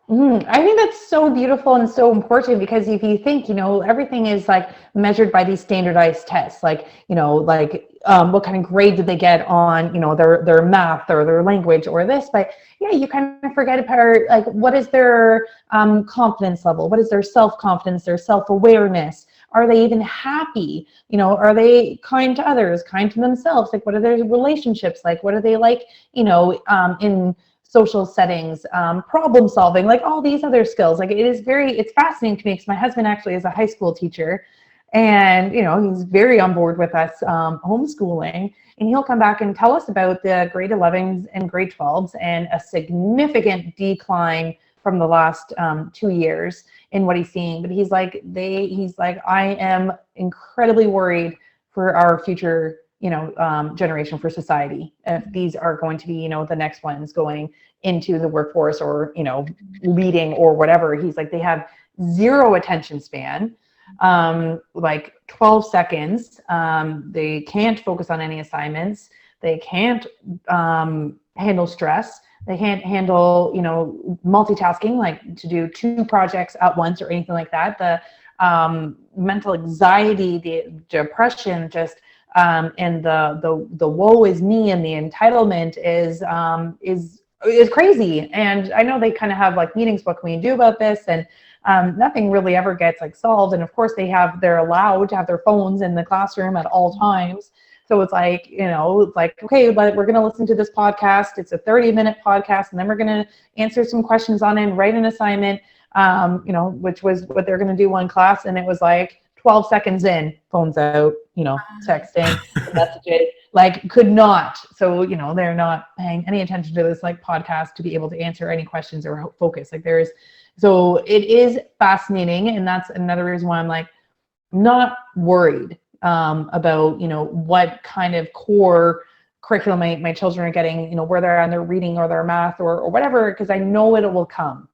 I think that's so beautiful and so important, because if you think, everything is like measured by these standardized tests, like, what kind of grade did they get on, their math or their language or this, but yeah, you kind of forget about like, what is their confidence level? What is their self-confidence, their self-awareness? Are they even happy? Are they kind to others, kind to themselves? Like, what are their relationships like? What are they like, in social settings, problem solving, like all these other skills. Like, it's fascinating to me, because my husband actually is a high school teacher, and he's very on board with us homeschooling, and he'll come back and tell us about the grade 11s and grade 12s and a significant decline from the last 2 years in what he's seeing. But he's like, I am incredibly worried for our future generation, for society, if these are going to be, the next ones going into the workforce, or, leading or whatever. He's like, they have zero attention span. like 12 seconds. They can't focus on any assignments. They can't handle stress. They can't handle, multitasking, like to do 2 projects at once or anything like that. The mental anxiety, the depression, just and the woe is me and the entitlement is crazy. And I know they kind of have like meetings. What can we do about this? And nothing really ever gets like solved. And of course, they're allowed to have their phones in the classroom at all times. So it's like, okay, but we're going to listen to this podcast. It's a 30-minute podcast, and then we're going to answer some questions on it and write an assignment, which was what they're going to do one class. And it was like 12 seconds in, phones out, texting, messages, like could not. So, they're not paying any attention to this like podcast to be able to answer any questions or focus. So it is fascinating. And that's another reason why I'm like, not worried about, what kind of core curriculum my children are getting, where they're on their reading or their math or whatever, because I know it will come.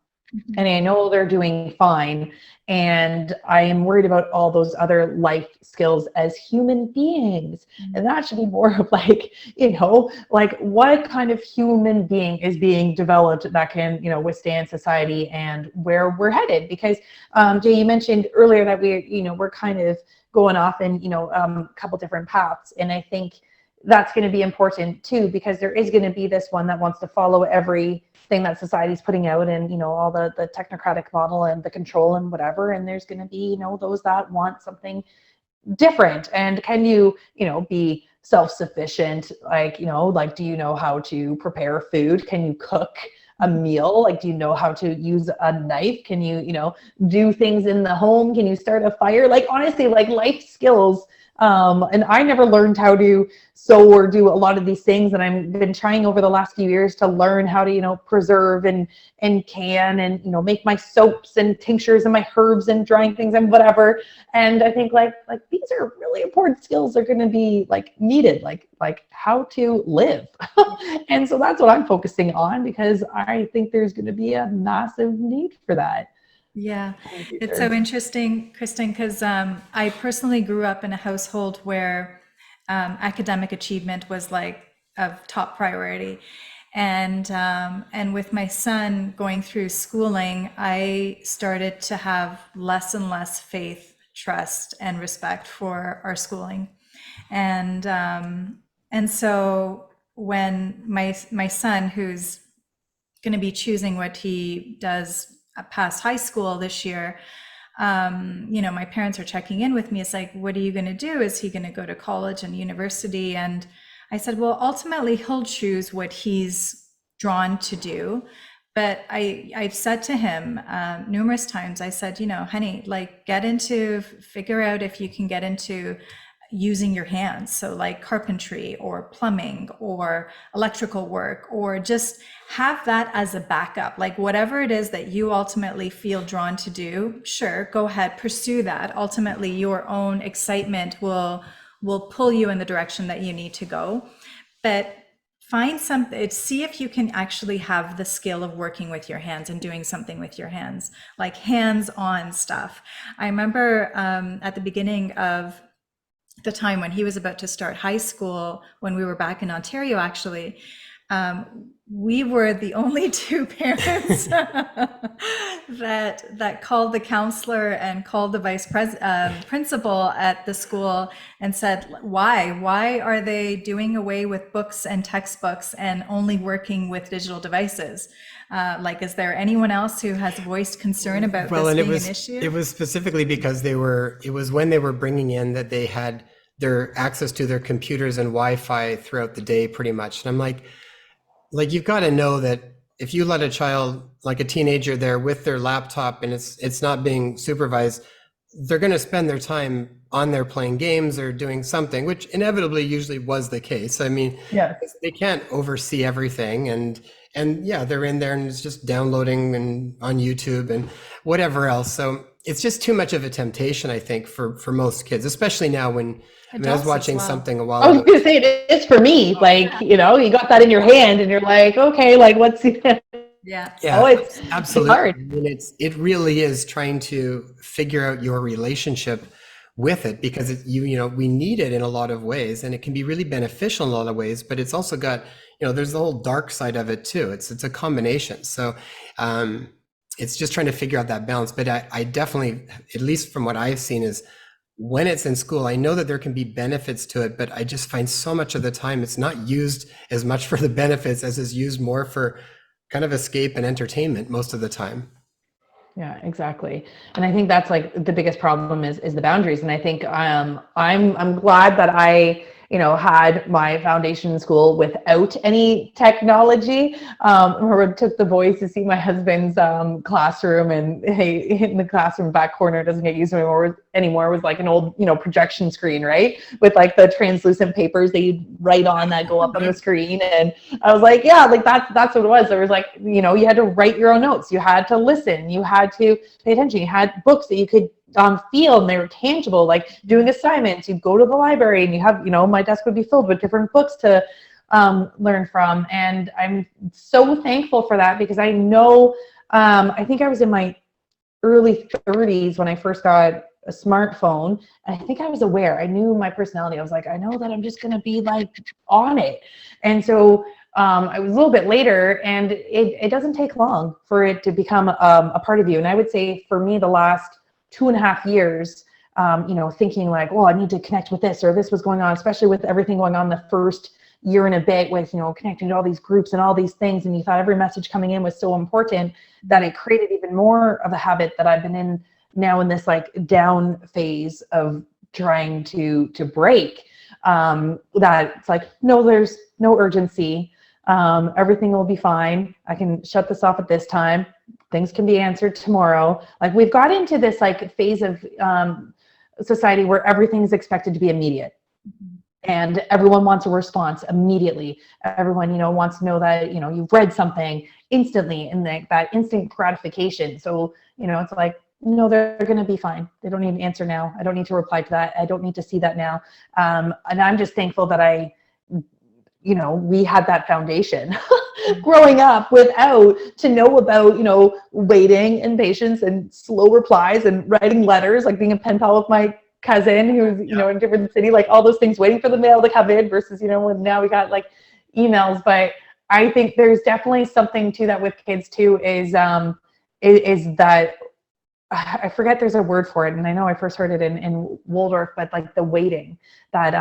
And I know they're doing fine. And I am worried about all those other life skills as human beings. And that should be more of like, like what kind of human being is being developed that can, withstand society and where we're headed. Because Jay, you mentioned earlier that we're kind of going off in, a couple different paths. And I think that's going to be important too, because there is going to be this one that wants to follow everything that society's putting out and, all the technocratic model and the control and whatever. And there's going to be, those that want something different. And can you, be self-sufficient? Like, do you know how to prepare food? Can you cook a meal? Like, do you know how to use a knife? Can you, do things in the home? Can you start a fire? Like, honestly, like life skills. And I never learned how to sew or do a lot of these things. And I've been trying over the last few years to learn how to, preserve and can and, make my soaps and tinctures and my herbs and drying things and whatever. And I think like these are really important skills that are going to be like needed, like how to live. And so that's what I'm focusing on, because I think there's going to be a massive need for that. Yeah, it's so interesting, Kristen, because I personally grew up in a household where academic achievement was like of top priority. And with my son going through schooling, I started to have less and less faith, trust, and respect for our schooling. And so when my son, who's going to be choosing what he does past high school this year, my parents are checking in with me. It's like, what are you going to do? Is he going to go to college and university? And I said, well, ultimately he'll choose what he's drawn to do. But I've said to him numerous times, I said, honey, like figure out if you can get into using your hands. So like carpentry or plumbing or electrical work, or just have that as a backup. Like whatever it is that you ultimately feel drawn to do, sure, go ahead, pursue that. Ultimately, your own excitement will pull you in the direction that you need to go. But find something, see if you can actually have the skill of working with your hands and doing something with your hands, like hands-on stuff. I remember at the beginning of the time when he was about to start high school, when we were back in Ontario, actually, we were the only 2 parents that called the counselor and called the principal at the school and said, why are they doing away with books and textbooks and only working with digital devices? Is there anyone else who has voiced concern about this being an issue? It was specifically because it was when they were bringing in that they had their access to their computers and Wi-Fi throughout the day pretty much. And I'm like, you've got to know that if you let a child, like a teenager there with their laptop and it's not being supervised, they're going to spend their time on there playing games or doing something, which inevitably usually was the case. I mean, yeah, they can't oversee everything. And yeah, they're in there and it's just downloading and on YouTube and whatever else. So it's just too much of a temptation, I think, for most kids, especially now when I was watching something a while ago. I was going to say it is for me. Like, you got that in your hand and you're like, okay, like what's Yeah. Oh, Yeah, it's absolutely. hard. I mean, it really is trying to figure out your relationship with it, because we need it in a lot of ways, and it can be really beneficial in a lot of ways, but it's also got, there's the whole dark side of it too. It's a combination. So um, it's just trying to figure out that balance. But I definitely, at least from what I've seen, is when it's in school, I know that there can be benefits to it, but I just find so much of the time it's not used as much for the benefits as is used more for kind of escape and entertainment most of the time. Yeah, exactly. And I think that's like the biggest problem is the boundaries. And I think I'm glad that I, had my foundation in school without any technology. I remember I took the boys to see my husband's classroom, and hey, in the classroom back corner doesn't get used anymore was like an old, projection screen, right? With like the translucent papers that you write on that go up on the screen. And I was like, yeah, like that's what it was. There was like, you had to write your own notes. You had to listen. You had to pay attention. You had books that you could feel, and they were tangible, like doing assignments. You'd go to the library and you have, my desk would be filled with different books to learn from. And I'm so thankful for that, because I know, I think I was in my early 30s when I first got a smartphone. And I think I was aware, I knew my personality. I was like, I know that I'm just going to be like on it. And so I was a little bit later, and it doesn't take long for it to become a part of you. And I would say for me, the last 2.5 years, thinking like, oh, I need to connect with this, or this was going on, especially with everything going on the first year and a bit with, connecting to all these groups and all these things. And you thought every message coming in was so important that it created even more of a habit that I've been in now, in this like down phase of trying to break. That it's like, no, there's no urgency. Everything will be fine. I can shut this off at this time. Things can be answered tomorrow. Like, we've got into this like phase of society where everything's expected to be immediate. And everyone wants a response immediately. Everyone, wants to know that, you've read something instantly, and that instant gratification. So, it's like, no, they're going to be fine. They don't need an answer now. I don't need to reply to that. I don't need to see that now. And I'm just thankful that we had that foundation growing up without, to know about, waiting and patience and slow replies and writing letters, like being a pen pal with my cousin who's, in a different city, like all those things, waiting for the mail to come in versus, when now we got like emails. But I think there's definitely something to that with kids too, is that, I forget, there's a word for it. And I know I first heard it in Waldorf, but like the waiting, that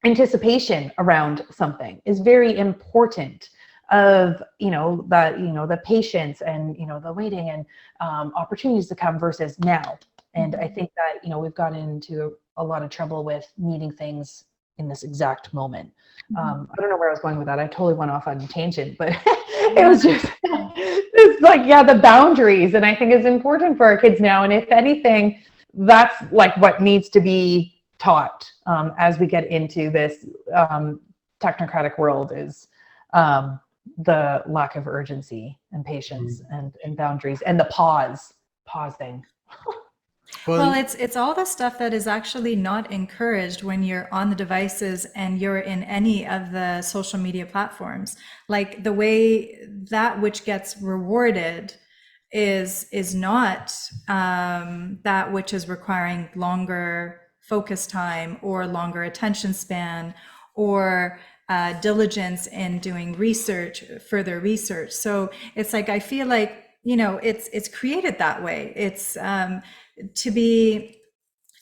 anticipation around something is very important, of the patience and the waiting and opportunities to come versus now. And I think that we've gotten into a lot of trouble with needing things in this exact moment. I don't know where I was going with that. I totally went off on a tangent, but it was just it's like, yeah, the boundaries. And I think it's important for our kids now. And if anything, that's like what needs to be taught as we get into this technocratic world, is the lack of urgency and patience and boundaries, and the pausing. Well, it's all the stuff that is actually not encouraged when you're on the devices and you're in any of the social media platforms. Like, the way that which gets rewarded is not that which is requiring longer focus time or longer attention span, or diligence in doing research, further research. So it's like, I feel like, it's created that way. It's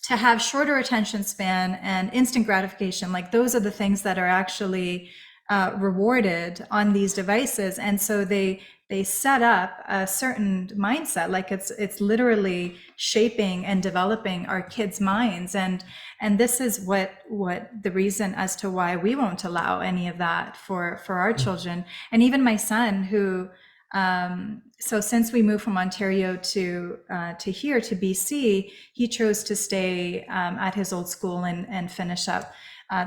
to have shorter attention span and instant gratification. Like, those are the things that are actually rewarded on these devices. And so they set up a certain mindset, like it's literally shaping and developing our kids' minds. And this is what the reason as to why we won't allow any of that for our children. And even my son, who so since we moved from Ontario to here, to BC, he chose to stay at his old school and finish up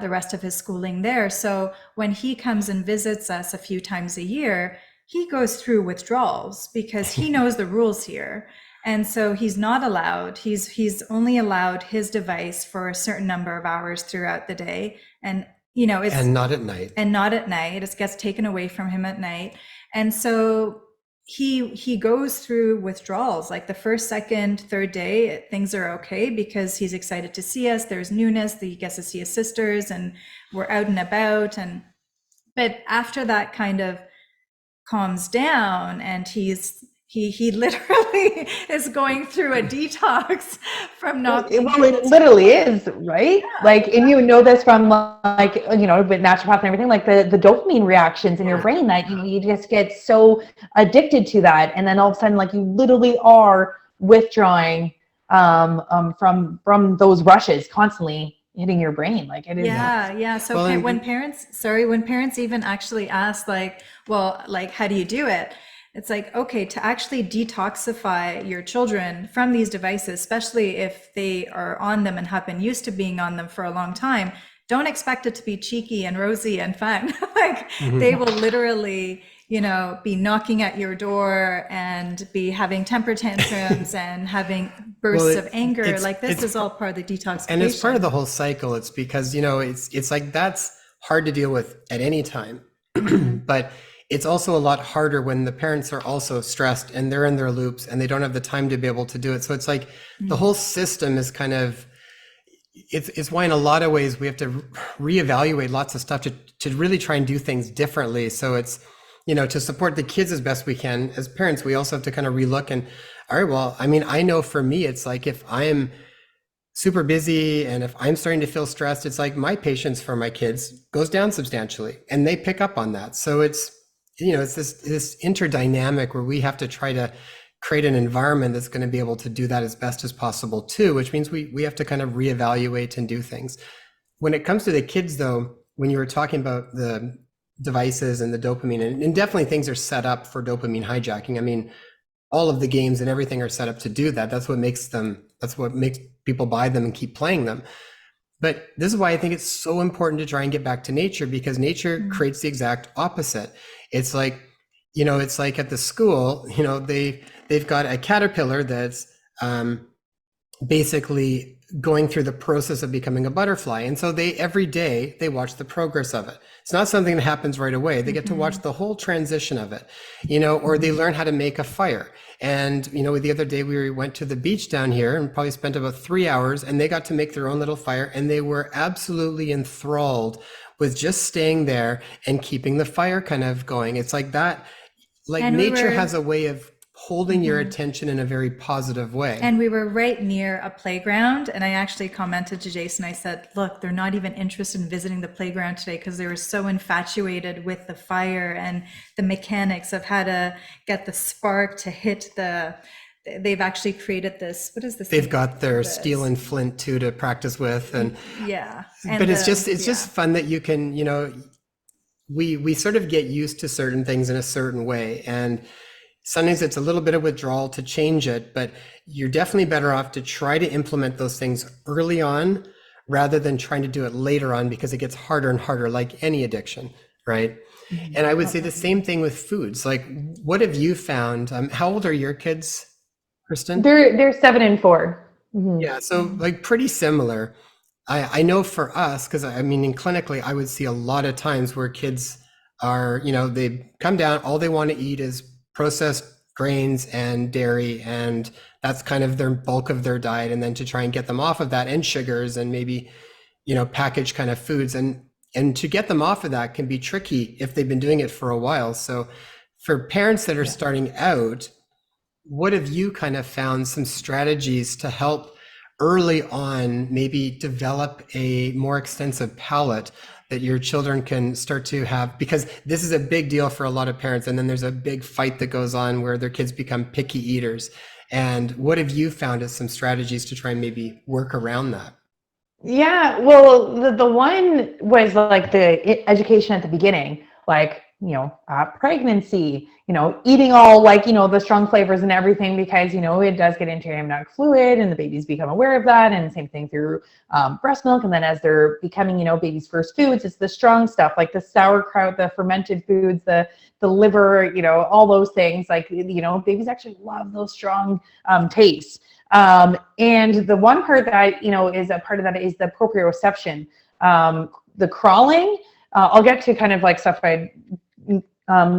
the rest of his schooling there. So when he comes and visits us a few times a year, he goes through withdrawals because he knows the rules here. And so he's not allowed, he's only allowed his device for a certain number of hours throughout the day. And it's And not at night. and not at night. It gets taken away from him at night. And so he goes through withdrawals. Like the first, second, third day, things are okay because he's excited to see us. There's newness. He gets to see his sisters, and we're out and about. But after that kind of calms down, and he literally is going through a detox from not being Well, able it to. literally is, right? Like, and you know this from like, with naturopath and everything, like the dopamine reactions in your brain that, you just get so addicted to that. And then all of a sudden, like you literally are withdrawing from those rushes constantly hitting your brain. Like it is. Yeah. So Well, when parents even actually ask like, well, like, how do you do it? It's like, okay, to actually detoxify your children from these devices, especially if they are on them and have been used to being on them for a long time, don't expect it to be cheeky and rosy and fun. Like they will literally, be knocking at your door and be having temper tantrums and having bursts of anger. Like this is all part of the detoxification. And it's part of the whole cycle. It's because, it's like that's hard to deal with at any time. But it's also a lot harder when the parents are also stressed and they're in their loops and they don't have the time to be able to do it. So it's like the whole system is kind of, it's why in a lot of ways we have to reevaluate lots of stuff to really try and do things differently. So it's, to support the kids as best we can. As parents, we also have to kind of relook and, all right, well, I mean, I know for me, it's like if I'm super busy and if I'm starting to feel stressed, it's like my patience for my kids goes down substantially and they pick up on that. So it's, it's this interdynamic where we have to try to create an environment that's going to be able to do that as best as possible too, which means we have to kind of reevaluate and do things. When it comes to the kids though, when you were talking about the devices and the dopamine, and definitely things are set up for dopamine hijacking. I mean, all of the games and everything are set up to do that. That's what makes people buy them and keep playing them. But this is why I think it's so important to try and get back to nature, because nature creates the exact opposite. It's like, it's like at the school, they've got a caterpillar that's basically going through the process of becoming a butterfly. And so every day they watch the progress of it. It's not something that happens right away. They get to watch the whole transition of it, or they learn how to make a fire. And, the other day we went to the beach down here and probably spent about 3 hours, and they got to make their own little fire, and they were absolutely enthralled with just staying there and keeping the fire kind of going. It's like that, like nature has a way of holding your attention in a very positive way. And we were right near a playground, and I actually commented to Jason, I said, look, they're not even interested in visiting the playground today because they were so infatuated with the fire and the mechanics of how to get the spark to hit they've actually created this, what is this? They've got their steel and flint too to practice with. And but it's just fun that you can, we sort of get used to certain things in a certain way. And sometimes it's a little bit of withdrawal to change it, but you're definitely better off to try to implement those things early on rather than trying to do it later on, because it gets harder and harder, like any addiction, right? And I would say the same thing with foods. Like, what have you found? How old are your kids, Kristen? They're 7 and 4. Mm-hmm. Yeah, so like pretty similar. I know for us, because I mean, clinically, I would see a lot of times where kids are, they come down, all they want to eat is processed grains and dairy, and that's kind of their bulk of their diet. And then to try and get them off of that, and sugars and maybe, packaged kind of foods, and to get them off of that can be tricky if they've been doing it for a while. So for parents that are starting out, what have you kind of found some strategies to help early on maybe develop a more extensive palate that your children can start to have? Because this is a big deal for a lot of parents, and then there's a big fight that goes on where their kids become picky eaters. And what have you found as some strategies to try and maybe work around that? Yeah, well, the one was like the education at the beginning, like, pregnancy, eating all like, the strong flavors and everything, because, it does get into your amniotic fluid and the babies become aware of that. And same thing through breast milk. And then as they're becoming, babies' first foods, it's the strong stuff like the sauerkraut, the fermented foods, the liver, all those things, like, babies actually love those strong tastes. And the one part that, is a part of that is the proprioception The crawling, I'll get to kind of like stuff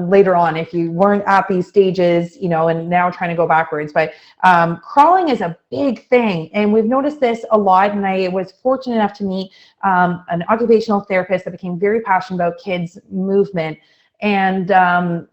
later on if you weren't at these stages, and now trying to go backwards. But crawling is a big thing. And we've noticed this a lot. And I was fortunate enough to meet an occupational therapist that became very passionate about kids' movement. And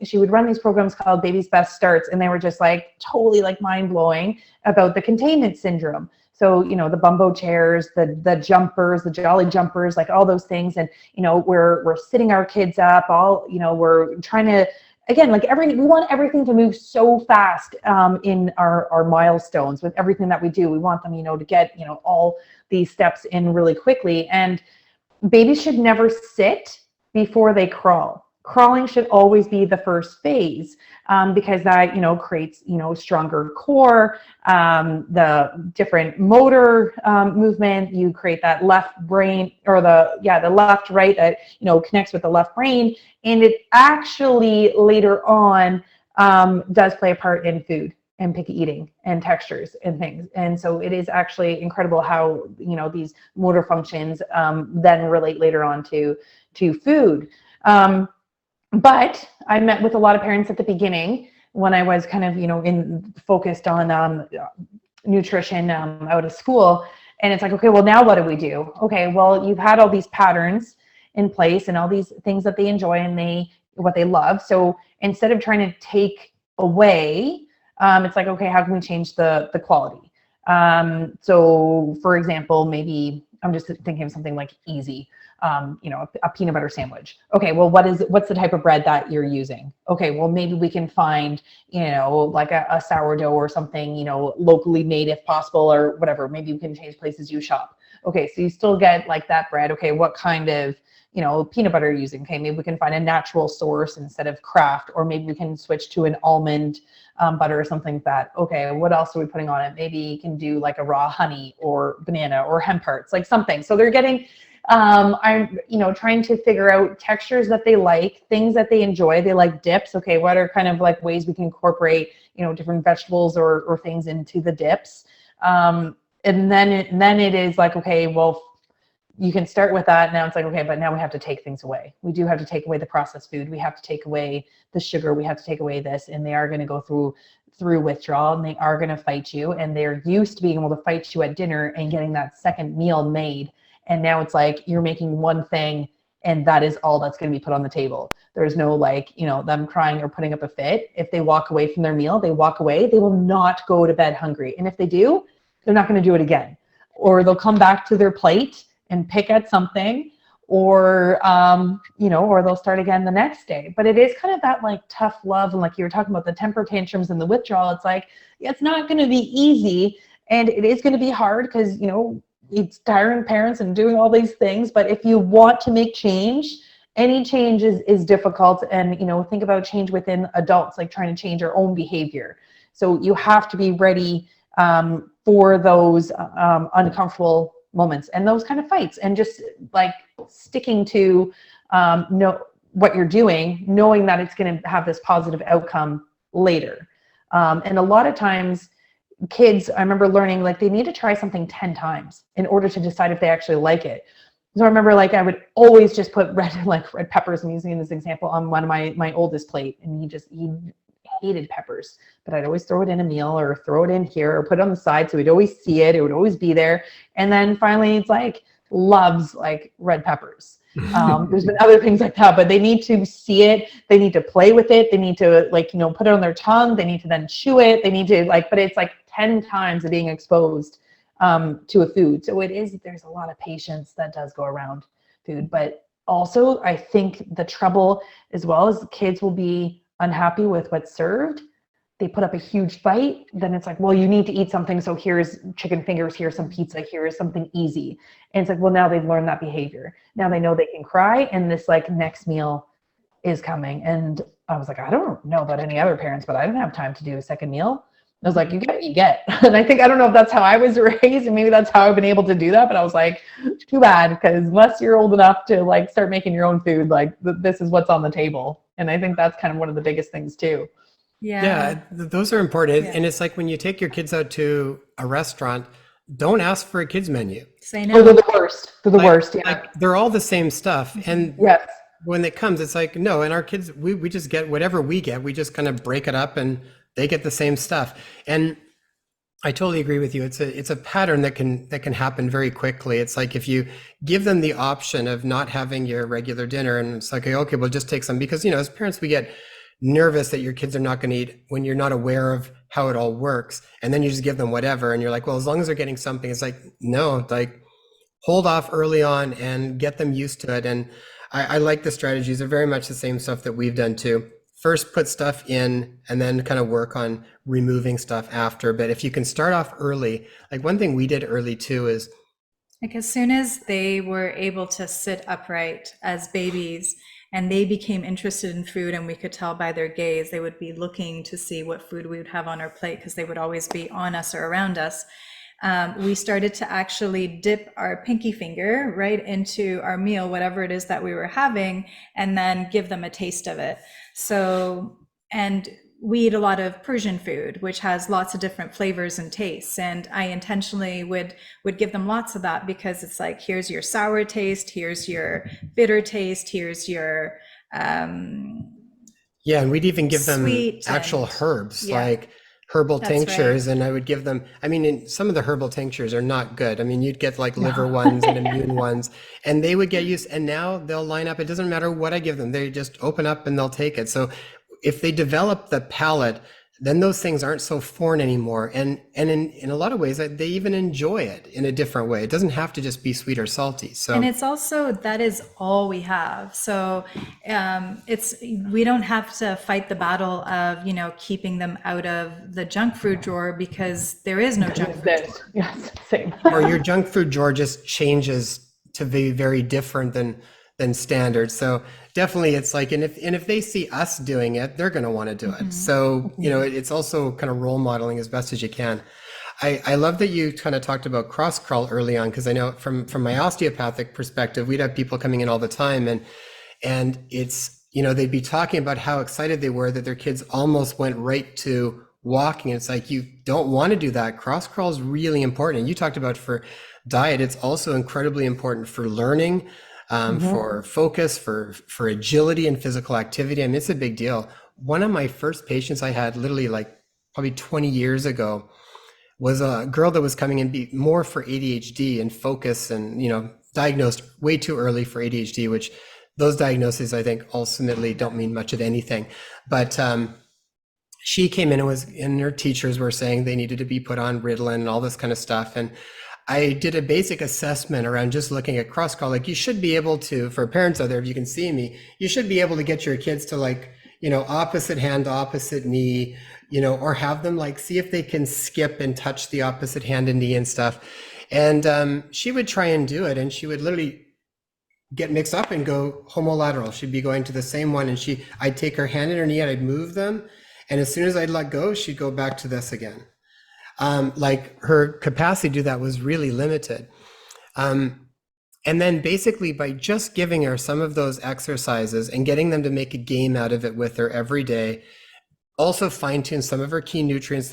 she would run these programs called Baby's Best Starts. And they were just like totally like mind blowing about the containment syndrome. So, the bumbo chairs, the jumpers, the jolly jumpers, like all those things. And, we're sitting our kids up we're trying to, again, like we want everything to move so fast in our milestones with everything that we do. We want them, to get, all these steps in really quickly. And babies should never sit before they crawl. Crawling should always be the first phase because that, creates, stronger core, the different motor movement. You create that left brain or the left, right, that, connects with the left brain. And it actually later on does play a part in food and picky eating and textures and things. And so it is actually incredible how, these motor functions then relate later on to food. But I met with a lot of parents at the beginning when I was kind of, focused on nutrition out of school. And it's like, okay, well, now what do we do? Okay, well, you've had all these patterns in place and all these things that they enjoy and what they love. So instead of trying to take away, it's like, okay, how can we change the quality? So for example, maybe I'm just thinking of something like easy. A peanut butter sandwich. Okay, well, what's the type of bread that you're using? Okay, well, maybe we can find, like a sourdough or something, locally made if possible or whatever. Maybe we can change places you shop. Okay, so you still get like that bread. Okay, what kind of, peanut butter are you using? Okay, maybe we can find a natural source instead of Kraft, or maybe we can switch to an almond butter or something like that. Okay, what else are we putting on it? Maybe you can do like a raw honey or banana or hemp hearts, like something. So they're getting I'm, trying to figure out textures that they like, things that they enjoy. They like dips. Okay, what are kind of like ways we can incorporate, different vegetables or things into the dips? And then it is like, okay, well, you can start with that. Now it's like, okay, but now we have to take things away. We do have to take away the processed food. We have to take away the sugar. We have to take away this, and they are going to go through withdrawal, and they are going to fight you. And they're used to being able to fight you at dinner and getting that second meal made. And now it's like you're making one thing and that is all that's going to be put on the table. There's no like, them crying or putting up a fit. If they walk away from their meal, they walk away. They will not go to bed hungry. And if they do, they're not going to do it again. Or they'll come back to their plate and pick at something, or, or they'll start again the next day. But it is kind of that like tough love. And like you were talking about the temper tantrums and the withdrawal, it's like, it's not going to be easy. And it is going to be hard because, it's tiring parents and doing all these things. But if you want to make change, any change is difficult. And, think about change within adults, like trying to change our own behavior. So you have to be ready for those uncomfortable moments and those kind of fights, and just like sticking to know what you're doing, knowing that it's going to have this positive outcome later. And a lot of times, kids, I remember learning, like they need to try something 10 times in order to decide if they actually like it. So I remember like I would always just put red peppers, I'm using this example, on one of my oldest plate, and he hated peppers, but I'd always throw it in a meal or throw it in here or put it on the side. So we'd always see it. It would always be there. And then finally it's like loves like red peppers. There's been other things like that, but they need to see it. They need to play with it. They need to put it on their tongue. They need to then chew it. They need to but it's like 10 times of being exposed to a food. So there's a lot of patience that does go around food. But also I think the trouble as well is kids will be unhappy with what's served. They put up a huge fight. Then it's like, well, you need to eat something. So here's chicken fingers, here's some pizza, here's something easy. And it's like, well, now they've learned that behavior. Now they know they can cry, and this like next meal is coming. And I was like, I don't know about any other parents, but I didn't have time to do a second meal. I was like, you get what you get. And I don't know if that's how I was raised, and maybe that's how I've been able to do that. But I was like, too bad, because unless you're old enough to like start making your own food, like this is what's on the table. And I think that's kind of one of the biggest things too. Yeah, those are important. Yeah. And it's like when you take your kids out to a restaurant, don't ask for a kids menu. Say Oh, they're no. the worst. They're the worst. Yeah. Like they're all the same stuff. And Yes. when it comes, it's like, no, and our kids, we just get whatever we get. We just kind of break it up and they get the same stuff. And I totally agree with you. It's a pattern that can happen very quickly. It's like if you give them the option of not having your regular dinner, and it's like, okay, we'll just take some, because as parents we get nervous that your kids are not going to eat when you're not aware of how it all works, and then you just give them whatever, and you're like, well, as long as they're getting something. It's like, no, like hold off early on and get them used to it. And I like the strategies. They're very much the same stuff that we've done too. First put stuff in and then kind of work on removing stuff after. But if you can start off early, like one thing we did early too is Like as soon as they were able to sit upright as babies and they became interested in food, and we could tell by their gaze, they would be looking to see what food we would have on our plate because they would always be on us or around us. We started to actually dip our pinky finger right into our meal, whatever it is that we were having, and then give them a taste of it. So, and we eat a lot of Persian food, which has lots of different flavors and tastes. And I intentionally would give them lots of that because it's like, here's your sour taste, here's your bitter taste, here's your yeah, and we'd even give them sweet actual and- herbs, yeah. like herbal That's tinctures, and I would give them, I mean, some of the herbal tinctures are not good. I mean, you'd get like liver ones and immune ones, and they would get used, and now they'll line up. It doesn't matter what I give them. They just open up and they'll take it. So if they develop the palate, then those things aren't so foreign anymore. And in a lot of ways, they even enjoy it in a different way. It doesn't have to just be sweet or salty. So And it's also, that is all we have. So we don't have to fight the battle of, keeping them out of the junk food drawer because there is no junk food drawer. This. Yes. Same. or your junk food drawer just changes to be very different than standard. So definitely it's like, and if they see us doing it, they're going to want to do it. So, it's also kind of role modeling as best as you can. I love that you kind of talked about cross crawl early on, because I know from my osteopathic perspective, we'd have people coming in all the time and it's, they'd be talking about how excited they were that their kids almost went right to walking. It's like, you don't want to do that. Cross crawl is really important. And you talked about for diet, it's also incredibly important for learning, for focus, for agility and physical activity. I mean, it's a big deal. One of my first patients I had literally like probably 20 years ago was a girl that was coming in more for ADHD and focus and, diagnosed way too early for ADHD, which those diagnoses, I think, ultimately don't mean much of anything. But she came in and her teachers were saying they needed to be put on Ritalin and all this kind of stuff. And I did a basic assessment around just looking at cross crawl. Like you should be able to, for parents out there, if you can see me, you should be able to get your kids to like, opposite hand, opposite knee, or have them like see if they can skip and touch the opposite hand and knee and stuff. And she would try and do it, and she would literally get mixed up and go homolateral. She'd be going to the same one, and I'd take her hand and her knee and I'd move them. And as soon as I'd let go, she'd go back to this again. Like her capacity to do that was really limited. And then basically by just giving her some of those exercises and getting them to make a game out of it with her every day, also fine-tune some of her key nutrients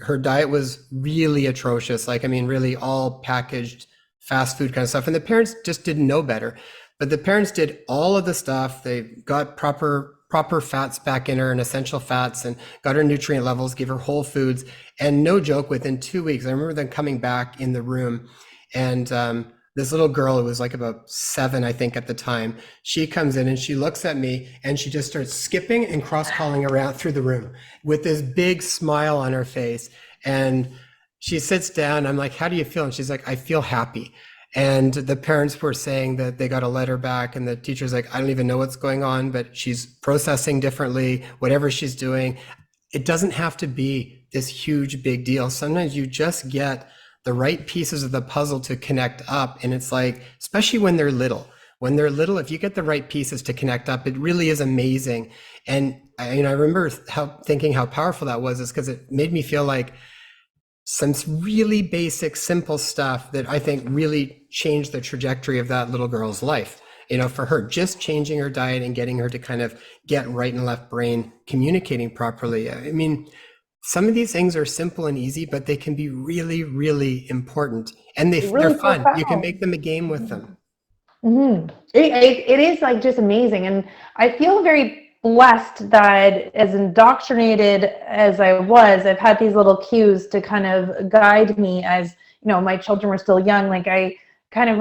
her diet was really atrocious. Like, I mean, really all packaged fast food kind of stuff. And the parents just didn't know better, but the parents did all of the stuff. They got proper fats back in her and essential fats and got her nutrient levels, gave her whole foods. And no joke, within 2 weeks, I remember them coming back in the room, and this little girl, who was like about 7, I think at the time, she comes in and she looks at me and she just starts skipping and cross-calling around through the room with this big smile on her face. And she sits down. I'm like, how do you feel? And she's like, I feel happy. And the parents were saying that they got a letter back, and the teacher's like, I don't even know what's going on, but she's processing differently, whatever she's doing. It doesn't have to be this huge, big deal. Sometimes you just get the right pieces of the puzzle to connect up. And it's like, especially when they're little, if you get the right pieces to connect up, it really is amazing. And I remember thinking how powerful that was, is because it made me feel like some really basic, simple stuff that I think really changed the trajectory of that little girl's life. For her, just changing her diet and getting her to kind of get right and left brain communicating properly. I mean, some of these things are simple and easy, but they can be really, really important. And they're Really fun. You can profound. make them a game with them. It is like just amazing. And I feel very blessed that as indoctrinated as I was, I've had these little cues to kind of guide me as, my children were still young. Like I kind of,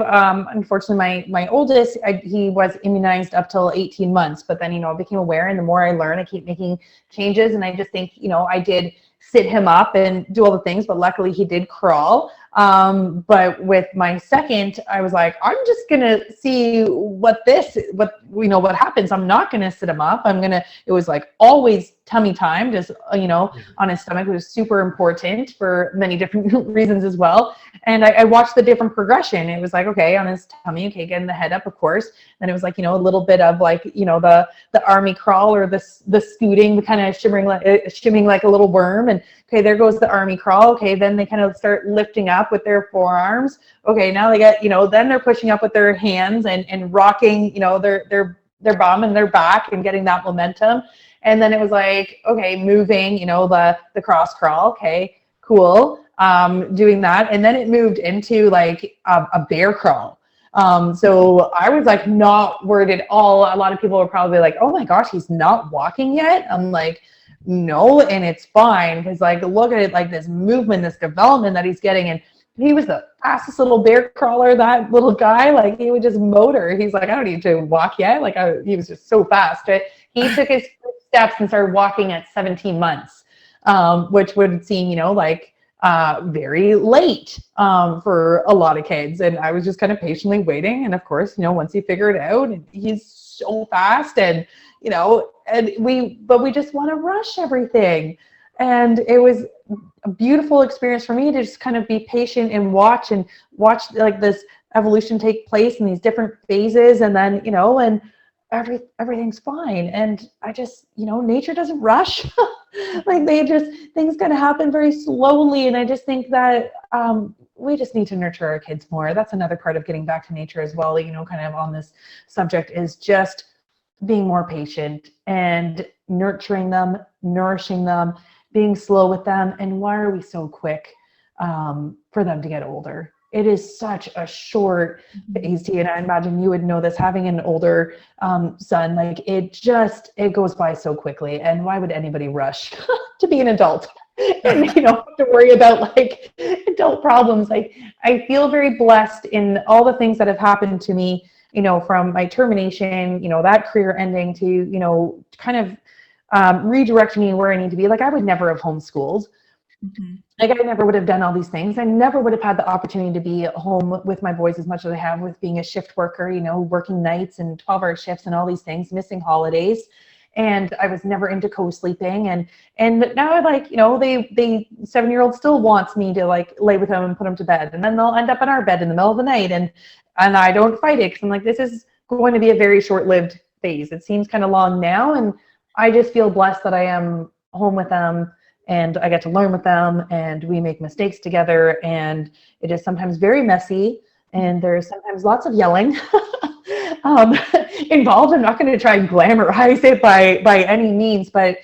unfortunately, my oldest, he was immunized up till 18 months, but then, I became aware, and the more I learn, I keep making changes. And I just think, I did sit him up and do all the things, but luckily he did crawl. But with my second, I was like, I'm just gonna see what happens. I'm not gonna sit him up. It was like always tummy time, just, on his stomach. It was super important for many different reasons as well. And I watched the different progression. It was like, okay, on his tummy, okay, getting the head up, of course. Then it was like, a little bit of like, the army crawl, or the scooting, the kind of shimming like a little worm. And okay, there goes the army crawl. Okay, then they kind of start lifting up with their forearms. Okay, now they get, then they're pushing up with their hands and rocking, their bum and their back and getting that momentum. And then it was like, okay, moving, the cross crawl. Okay, cool. Doing that. And then it moved into like a bear crawl. So I was like not worried at all. A lot of people were probably like, oh my gosh, he's not walking yet. I'm like, no, and it's fine, because like look at it, like this movement, this development that he's getting. And he was the fastest little bear crawler, that little guy. Like he would just motor. He's like, I don't need to walk yet. Like he was just so fast. He took his first steps and started walking at 17 months, which would seem, like very late for a lot of kids. And I was just kind of patiently waiting. And of course, once he figured it out, he's so fast, and but we just want to rush everything. And it was a beautiful experience for me to just kind of be patient and watch like this evolution take place in these different phases. And then, and everything's fine. And I just, nature doesn't rush. Like things gotta happen very slowly. And I just think that we just need to nurture our kids more. That's another part of getting back to nature as well, kind of on this subject, is just being more patient and nurturing them, nourishing them, being slow with them. And why are we so quick for them to get older? It is such a short phase, and I imagine you would know this, having an older son. Like it goes by so quickly. And why would anybody rush to be an adult and have to worry about like adult problems? Like I feel very blessed in all the things that have happened to me, from my termination, that career ending, to, kind of redirect me where I need to be. Like I would never have homeschooled. Like I never would have done all these things. I never would have had the opportunity to be at home with my boys as much as I have, with being a shift worker, working nights and 12-hour shifts and all these things, missing holidays. And I was never into co-sleeping. And now, like, the 7-year-old still wants me to like lay with them and put them to bed. And then they'll end up in our bed in the middle of the night. And I don't fight it, because I'm like, this is going to be a very short-lived phase. It seems kind of long now. And I just feel blessed that I am home with them, and I get to learn with them, and we make mistakes together. And it is sometimes very messy, and there's sometimes lots of yelling involved. I'm not going to try and glamorize it by any means, but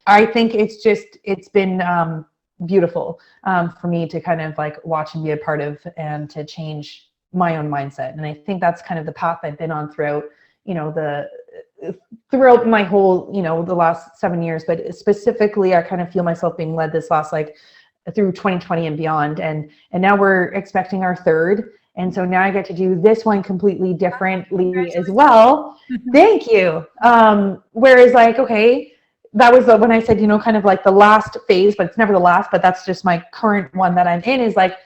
I think it's been beautiful for me to kind of like watch and be a part of, and to change my own mindset. And I think that's kind of the path I've been on throughout, throughout my whole, the last 7 years. But specifically, I kind of feel myself being led this last, like, through 2020 and beyond. And now we're expecting our third. And so now I get to do this one completely differently as well. Thank you. Whereas, like, okay, that was when I said, kind of like the last phase, but it's never the last, but that's just my current one that I'm in, is like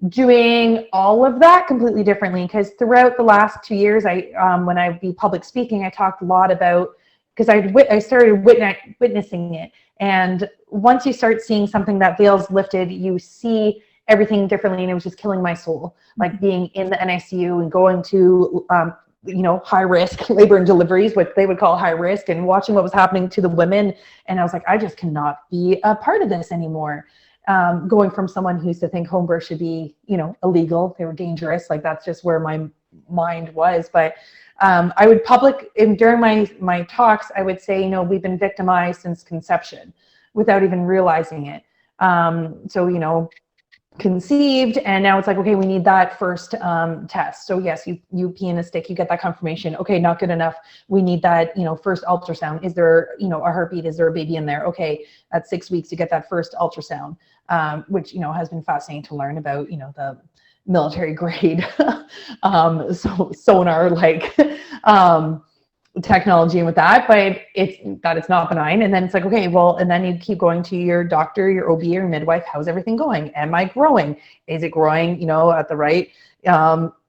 doing all of that completely differently. Because throughout the last 2 years, when I'd be public speaking, I talked a lot about, because I started witnessing it. And once you start seeing something, that veil's lifted, you see everything differently. And it was just killing my soul, like being in the NICU and going to, high risk labor and deliveries, what they would call high risk, and watching what was happening to the women. And I was like, I just cannot be a part of this anymore. Going from someone who used to think home birth should be, illegal, they were dangerous. Like that's just where my mind was. But I would during my talks, I would say, we've been victimized since conception. without even realizing it. So, you know, conceived, and now it's like, okay, we need that first test. So yes, you pee in a stick, you get that confirmation. Okay, not good enough. We need that, you know, first ultrasound. Is there, you know, a heartbeat? Is there a baby in there? Okay, at 6 weeks you get that first ultrasound, which, you know, has been fascinating to learn about, you know, the military grade so sonar like technology with that, but it's not benign. And then it's like, okay, well, and then you keep going to your doctor, your OB, or midwife. How's everything going? Am I growing? Is it growing, you know, at the right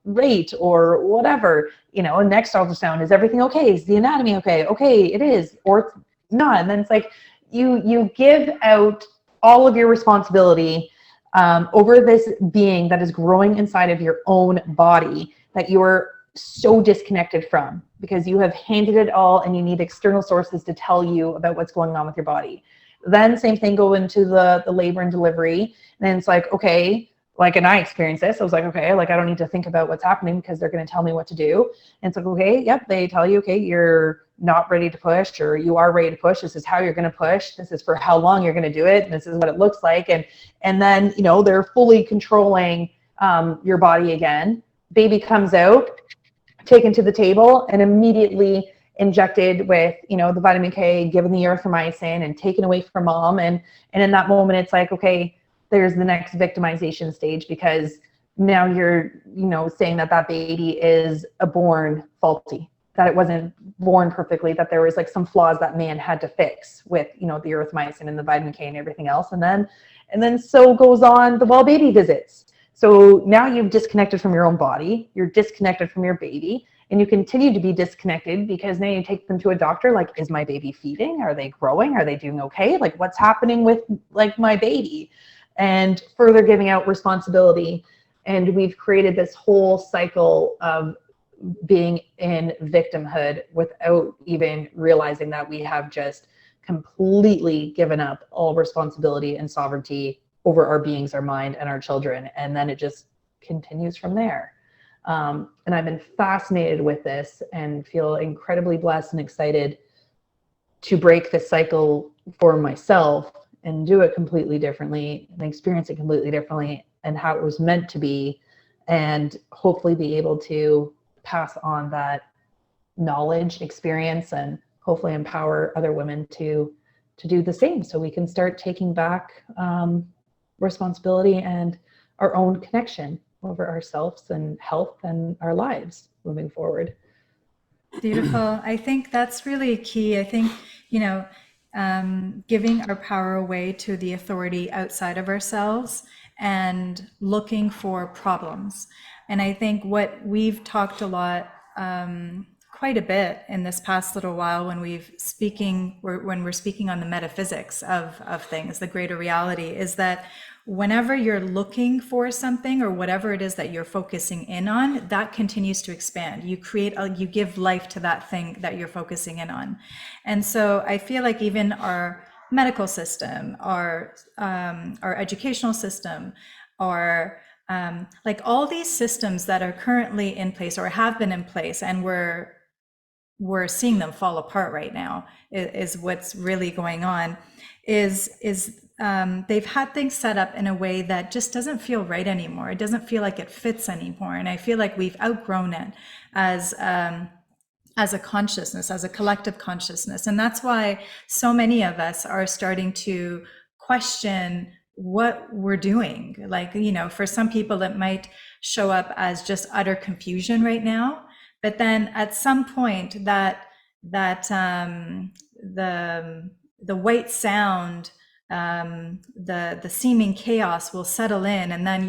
rate or whatever? You know, next ultrasound, is everything okay? Is the anatomy okay? Okay, it is, or it's not. And then it's like you give out all of your responsibility over this being that is growing inside of your own body that you're so disconnected from, because you have handed it all and you need external sources to tell you about what's going on with your body. Then same thing, go into the labor and delivery, and it's like, okay, like, and I experienced this, I was like, okay, like, I don't need to think about what's happening because they're going to tell me what to do. And it's like, okay, yep, they tell you, okay, you're not ready to push, or you are ready to push. This is how you're going to push. This is for how long you're going to do it. And this is what it looks like. And then, you know, they're fully controlling your body again. Baby comes out, taken to the table, and immediately injected with, you know, the vitamin K, given the erythromycin, and taken away from mom. And in that moment, it's like, okay, there's the next victimization stage, because now you're, you know, saying that that baby is a born faulty, that it wasn't born perfectly, that there was like some flaws that man had to fix with, you know, the erythromycin and the vitamin K and everything else. And then so goes on the well baby visits. So now you've disconnected from your own body, you're disconnected from your baby, and you continue to be disconnected because now you take them to a doctor, like, is my baby feeding? Are they growing? Are they doing okay? Like, what's happening with, like, my baby? And further giving out responsibility. And we've created this whole cycle of being in victimhood without even realizing that we have just completely given up all responsibility and sovereignty over our beings, our mind, and our children. And then it just continues from there. And I've been fascinated with this and feel incredibly blessed and excited to break this cycle for myself and do it completely differently and experience it completely differently and how it was meant to be, and hopefully be able to pass on that knowledge, experience, and hopefully empower other women to do the same, so we can start taking back responsibility and our own connection over ourselves and health and our lives moving forward. Beautiful. I think that's really key. I think, you know, giving our power away to the authority outside of ourselves and looking for problems. And I think what we've talked a lot, quite a bit in this past little while when we're speaking on the metaphysics of things, the greater reality, is that whenever you're looking for something or whatever it is that you're focusing in on, that continues to expand. You give life to that thing that you're focusing in on. And so I feel like even our medical system, our educational system, like all these systems that are currently in place or have been in place, and we're seeing them fall apart right now, is what's really going on, is they've had things set up in a way that just doesn't feel right anymore. It doesn't feel like it fits anymore. And I feel like we've outgrown it as a consciousness, as a collective consciousness. And that's why so many of us are starting to question what we're doing. Like, you know, for some people it might show up as just utter confusion right now, but then at some point that the white sound, the seeming chaos will settle in, and then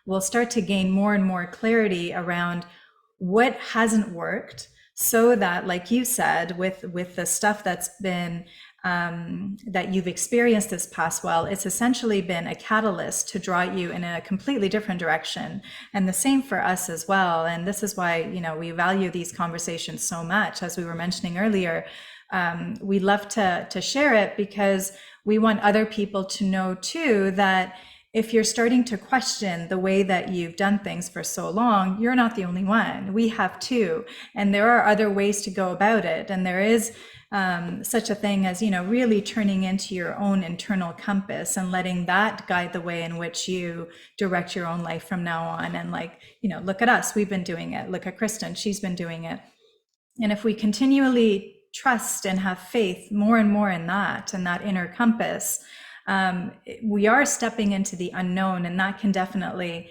we'll start to gain more and more clarity around what hasn't worked, so that, like you said, with the stuff that's been that you've experienced this past while, it's essentially been a catalyst to draw you in a completely different direction. And the same for us as well. And this is why, you know, we value these conversations so much. As we were mentioning earlier, we love to share it because we want other people to know too that if you're starting to question the way that you've done things for so long, you're not the only one. We have too. And there are other ways to go about it. And there is such a thing as, really turning into your own internal compass and letting that guide the way in which you direct your own life from now on. And look at us, we've been doing it. Look at Kristen, she's been doing it. And if we continually trust and have faith more and more in that and that inner compass, we are stepping into the unknown, and that can definitely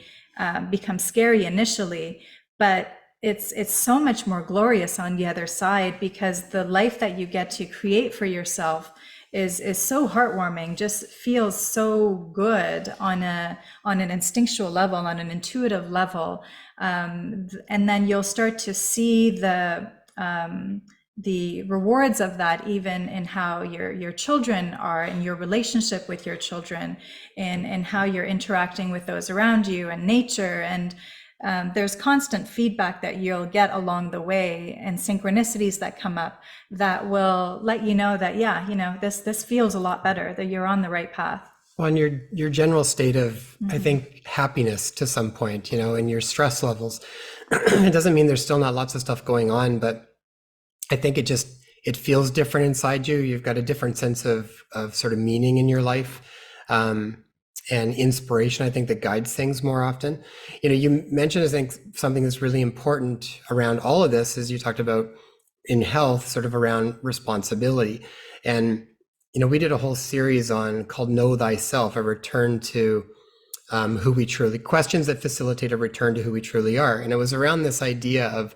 become scary initially, but it's so much more glorious on the other side, because the life that you get to create for yourself is so heartwarming, just feels so good on an instinctual level, on an intuitive level, and then you'll start to see the rewards of that, even in how your children are, in your relationship with your children, and how you're interacting with those around you and nature. And there's constant feedback that you'll get along the way, and synchronicities that come up that will let you know that, this feels a lot better, that you're on the right path. Well, and your general state of, I think, happiness to some point, and your stress levels. It doesn't mean there's still not lots of stuff going on, but I think it feels different inside you. You've got a different sense of sort of meaning in your life, and inspiration, I think, that guides things more often. You mentioned, I think, something that's really important around all of this is you talked about in health, sort of around responsibility. And, we did a whole series called Know Thyself, a return to who we truly, questions that facilitate a return to who we truly are. And it was around this idea of,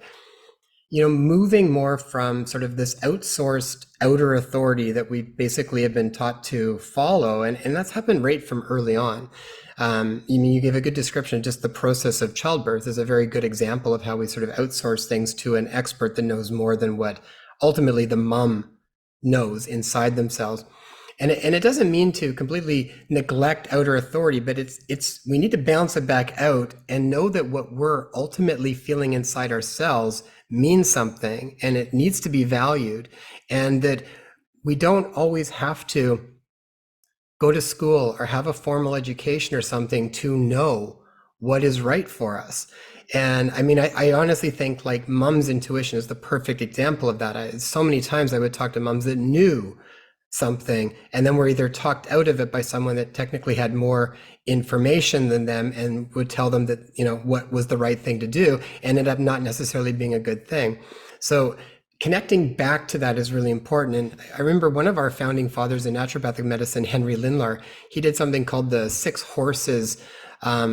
moving more from sort of this outsourced outer authority that we basically have been taught to follow. And that's happened right from early on. You gave a good description. Just the process of childbirth is a very good example of how we sort of outsource things to an expert that knows more than what ultimately the mom knows inside themselves. And it doesn't mean to completely neglect outer authority, but we need to balance it back out and know that what we're ultimately feeling inside ourselves means something, and it needs to be valued, and that we don't always have to go to school or have a formal education or something to know what is right for us. And I mean, I honestly think like mom's intuition is the perfect example of that. So many times I would talk to moms that knew something, and then were either talked out of it by someone that technically had more information than them and would tell them that, what was the right thing to do, and ended up not necessarily being a good thing. So connecting back to that is really important. And I remember one of our founding fathers in naturopathic medicine, Henry Lindlar, he did something called the 6 horses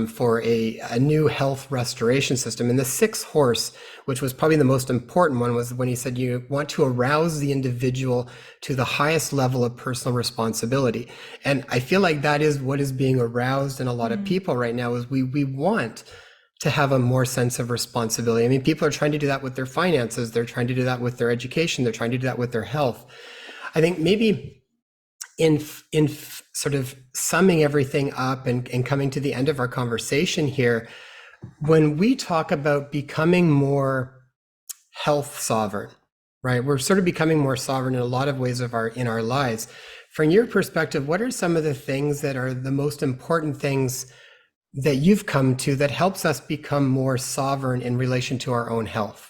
for a new health restoration system. And the 6th horse, which was probably the most important one, was when he said you want to arouse the individual to the highest level of personal responsibility. And I feel like that is what is being aroused in a lot of people right now, is we want to have a more sense of responsibility. I mean, people are trying to do that with their finances. They're trying to do that with their education. They're trying to do that with their health. I think maybe in sort of summing everything up and coming to the end of our conversation here, when we talk about becoming more health sovereign, right? We're sort of becoming more sovereign in a lot of ways in our lives. From your perspective, what are some of the things that are the most important things that you've come to that helps us become more sovereign in relation to our own health?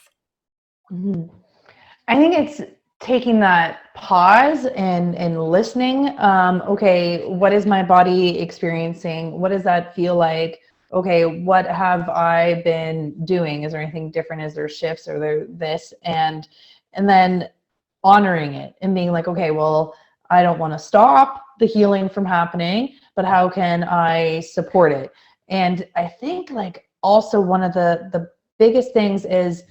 I think it's taking that pause and listening. Okay, what is my body experiencing? What does that feel like? Okay, what have I been doing? Is there anything different? Is there shifts? Or there this? And then honoring it and being like, okay, well, I don't want to stop the healing from happening, but how can I support it? And I think like also one of the biggest things is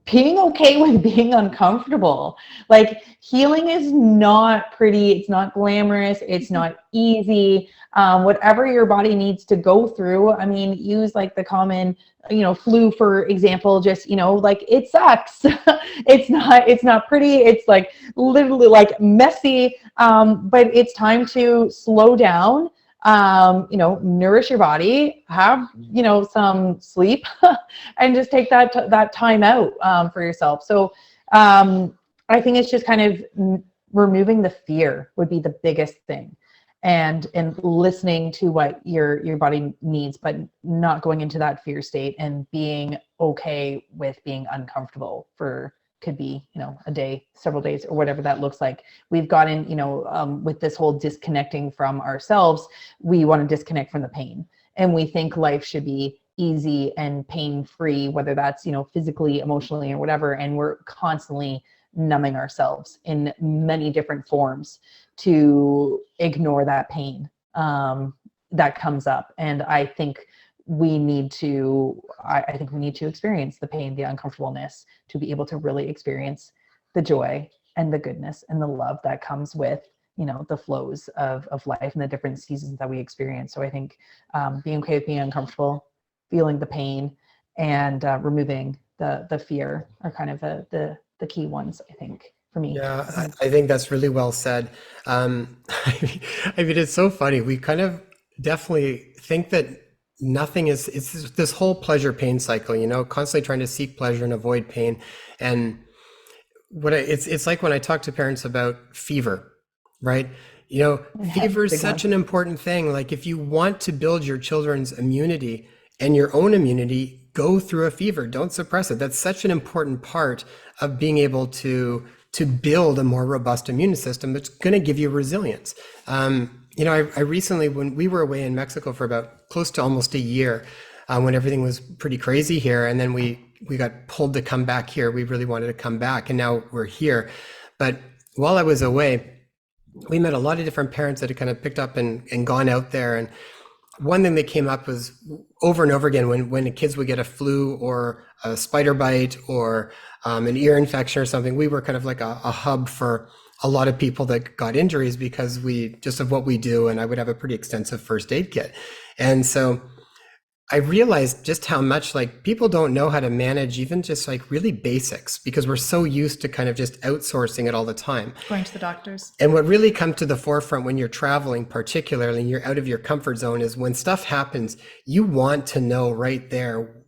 being okay with being uncomfortable. Like healing is not pretty. It's not glamorous. It's not easy. Whatever your body needs to go through. I mean, use like the common, flu, for example, just, like it sucks. It's not pretty. It's like literally like messy. But it's time to slow down, nourish your body, have, some sleep and just take that time out, for yourself. So, I think it's just kind of removing the fear would be the biggest thing. and listening to what your body needs, but not going into that fear state, and being okay with being uncomfortable for, could be, a day, several days, or whatever that looks like. We've gotten, with this whole disconnecting from ourselves, we want to disconnect from the pain, and we think life should be easy and pain-free, whether that's, physically, emotionally, or whatever. And we're constantly numbing ourselves in many different forms to ignore that pain that comes up. And I think we need to, I think we need to experience the pain, the uncomfortableness, to be able to really experience the joy and the goodness and the love that comes with, the flows of life and the different seasons that we experience. So I think being okay with being uncomfortable, feeling the pain, and removing the fear are kind of the key ones, I think, for me. Yeah, I think that's really well said. I mean, it's so funny. We kind of definitely think that nothing is, it's this whole pleasure pain cycle, constantly trying to seek pleasure and avoid pain. And it's like when I talk to parents about fever, right? Fever is such an important thing. Like, if you want to build your children's immunity and your own immunity, go through a fever. Don't suppress it. That's such an important part of being able to build a more robust immune system that's going to give you resilience. I recently, when we were away in Mexico for about close to almost a year, when everything was pretty crazy here, and then we got pulled to come back here. We really wanted to come back, and now we're here. But while I was away, we met a lot of different parents that had kind of picked up and gone out there. And one thing that came up was over and over again, when the kids would get a flu or a spider bite or an ear infection or something, we were kind of like a hub for a lot of people that got injuries because of what we do. And I would have a pretty extensive first aid kit. And so I realized just how much, like, people don't know how to manage even just like really basics, because we're so used to kind of just outsourcing it all the time. Going to the doctors. And what really comes to the forefront when you're traveling, particularly, and you're out of your comfort zone, is when stuff happens, you want to know right there,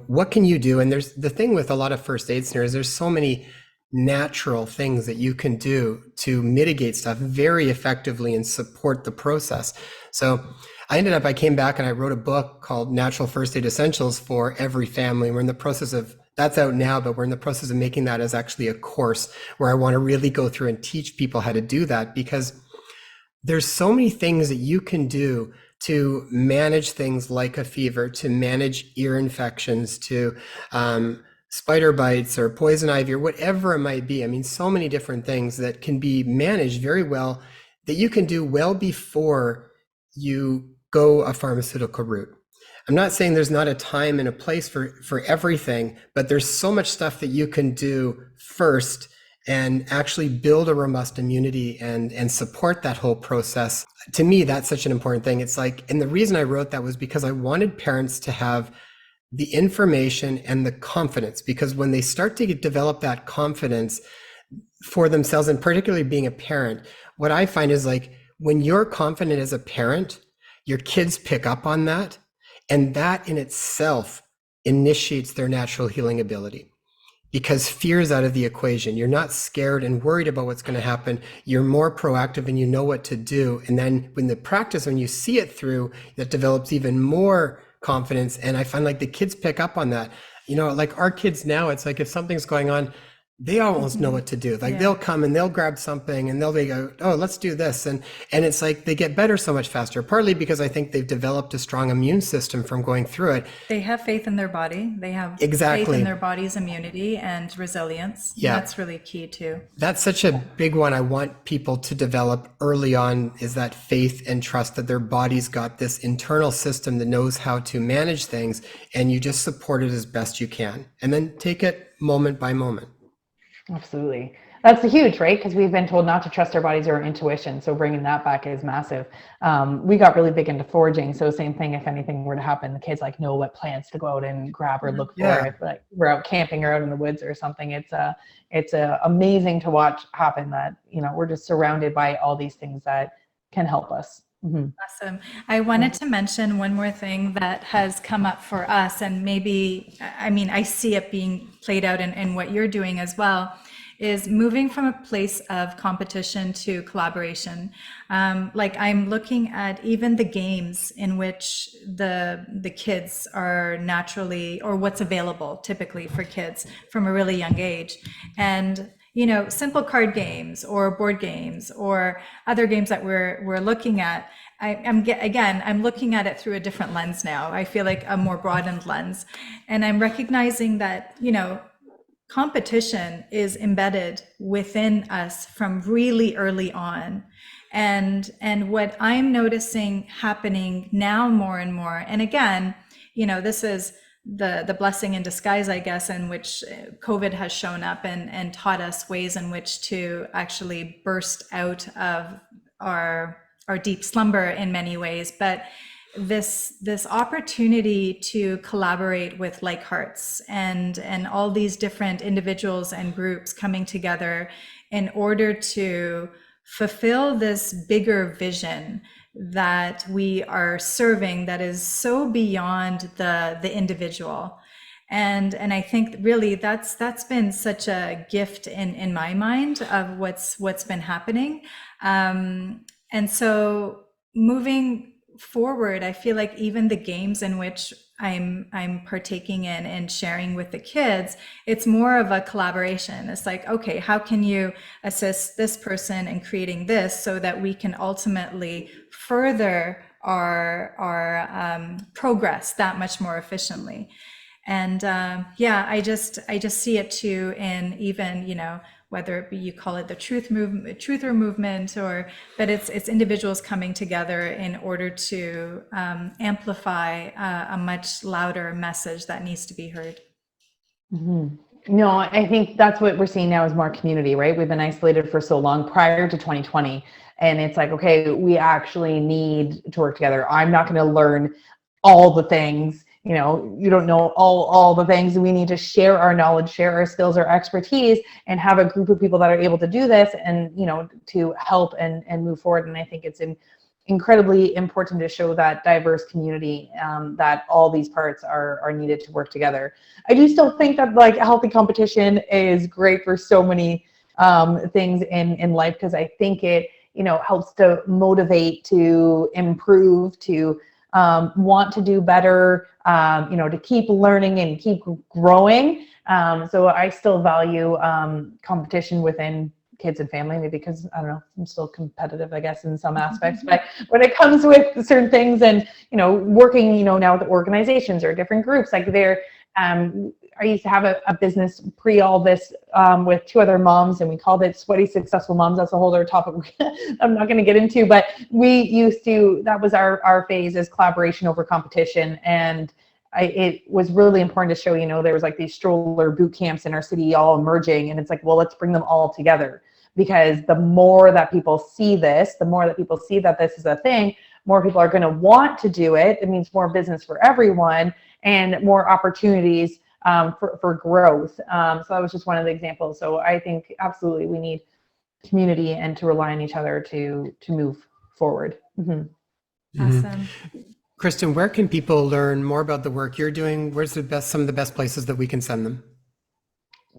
what can you do? And there's the thing with a lot of first aid scenarios, there's so many natural things that you can do to mitigate stuff very effectively and support the process. So I came back and I wrote a book called Natural First Aid Essentials for Every Family. We're in the process of, that's out now, but we're in the process of making that as actually a course where I want to really go through and teach people how to do that, because there's so many things that you can do to manage things like a fever, to manage ear infections, to spider bites or poison ivy or whatever it might be. I mean, so many different things that can be managed very well, that you can do well before you go a pharmaceutical route. I'm not saying there's not a time and a place for everything, but there's so much stuff that you can do first and actually build a robust immunity and support that whole process. To me, that's such an important thing. It's like, and the reason I wrote that was because I wanted parents to have the information and the confidence, because when they start to develop that confidence for themselves, and particularly being a parent, what I find is, like, when you're confident as a parent, your kids pick up on that, and that in itself initiates their natural healing ability, because fear is out of the equation. You're not scared and worried about what's going to happen. You're more proactive and you know what to do. And then when you see it through, that develops even more confidence. And I find, like, the kids pick up on that. Like our kids now, it's like if something's going on, they almost know what to do. Like, they'll come and they'll grab something and they'll go, oh, let's do this. And it's like they get better so much faster, partly because I think they've developed a strong immune system from going through it. They have faith in their body. They have Exactly. faith in their body's immunity and resilience. Yeah. That's really key too. That's such a big one I want people to develop early on, is that faith and trust that their body's got this internal system that knows how to manage things, and you just support it as best you can. And then take it moment by moment. Absolutely. That's huge, right? Because we've been told not to trust our bodies or our intuition. So bringing that back is massive. We got really big into foraging. So same thing, if anything were to happen, the kids know what plants to go out and grab or look for. If we're out camping or out in the woods or something, it's amazing to watch happen that, we're just surrounded by all these things that can help us. Mm-hmm. Awesome. I wanted to mention one more thing that has come up for us, and maybe, I see it being played out in what you're doing as well, is moving from a place of competition to collaboration. Like I'm looking at even the games in which the kids are naturally, or what's available typically for kids from a really young age. And simple card games or board games or other games that we're looking at. I'm looking at it through a different lens now. I feel like a more broadened lens, and I'm recognizing that competition is embedded within us from really early on. And what I'm noticing happening now more and more, and again, this is the blessing in disguise, I guess, in which COVID has shown up and taught us ways in which to actually burst out of our deep slumber in many ways. But this opportunity to collaborate with like hearts and all these different individuals and groups coming together in order to fulfill this bigger vision that we are serving, that is so beyond the individual. And I think really that's been such a gift in my mind of what's been happening. And so moving forward, I feel like even the games in which I'm partaking in and sharing with the kids, it's more of a collaboration. It's like, okay, how can you assist this person in creating this so that we can ultimately further our progress that much more efficiently? And I just see it too in even whether it be, you call it the truther movement, but it's individuals coming together in order to amplify a much louder message that needs to be heard. Mm-hmm. No, I think that's what we're seeing now is more community, right? We've been isolated for so long prior to 2020. And it's like, okay, we actually need to work together. I'm not going to learn all the things. You don't know all the things. We need to share our knowledge, share our skills, our expertise, and have a group of people that are able to do this and, to help and move forward. And I think it's incredibly important to show that diverse community, that all these parts are needed to work together. I do still think that like healthy competition is great for so many things in life, because I think it, helps to motivate, to improve, to want to do better, to keep learning and keep growing. So I still value competition within kids and family, maybe because, I don't know, I'm still competitive, I guess, in some aspects. But when it comes with certain things and, working, now with organizations or different groups, like I used to have a business pre all this with two other moms, and we called it Sweaty Successful Moms. That's a whole other topic I'm not going to get into, but that was our phase, is collaboration over competition. And it was really important to show, there was like these stroller boot camps in our city all emerging. And it's like, well, let's bring them all together, because the more that people see this, the more that people see that this is a thing, more people are going to want to do it. It means more business for everyone and more opportunities for growth. So that was just one of the examples. So I think absolutely we need community and to rely on each other to move forward. Mm-hmm. Awesome. Kristen, where can people learn more about the work you're doing? Where's some of the best places that we can send them?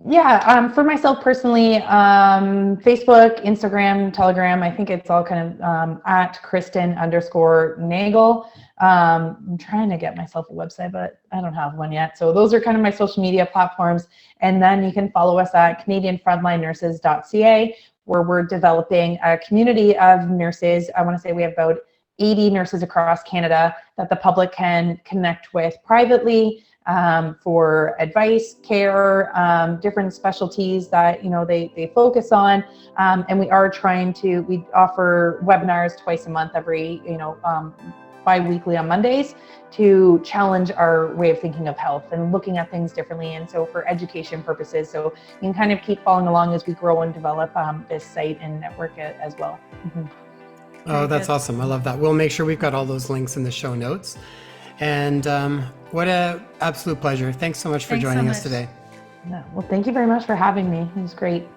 Yeah, for myself personally, Facebook, Instagram, Telegram, I think it's all kind of at Kristen_Nagle. I'm trying to get myself a website, but I don't have one yet. So those are kind of my social media platforms. And then you can follow us at CanadianFrontlineNurses.ca, where we're developing a community of nurses. I want to say we have about 80 nurses across Canada that the public can connect with privately, for advice, care, different specialties that they focus on, and we offer webinars twice a month, every bi-weekly on Mondays, to challenge our way of thinking of health and looking at things differently, and so for education purposes. So you can kind of keep following along as we grow and develop this site and network as well. Mm-hmm. Oh, that's awesome. I love that. We'll make sure we've got all those links in the show notes. And what an absolute pleasure. Thanks so much for joining us today. Well, thank you very much for having me. It was great.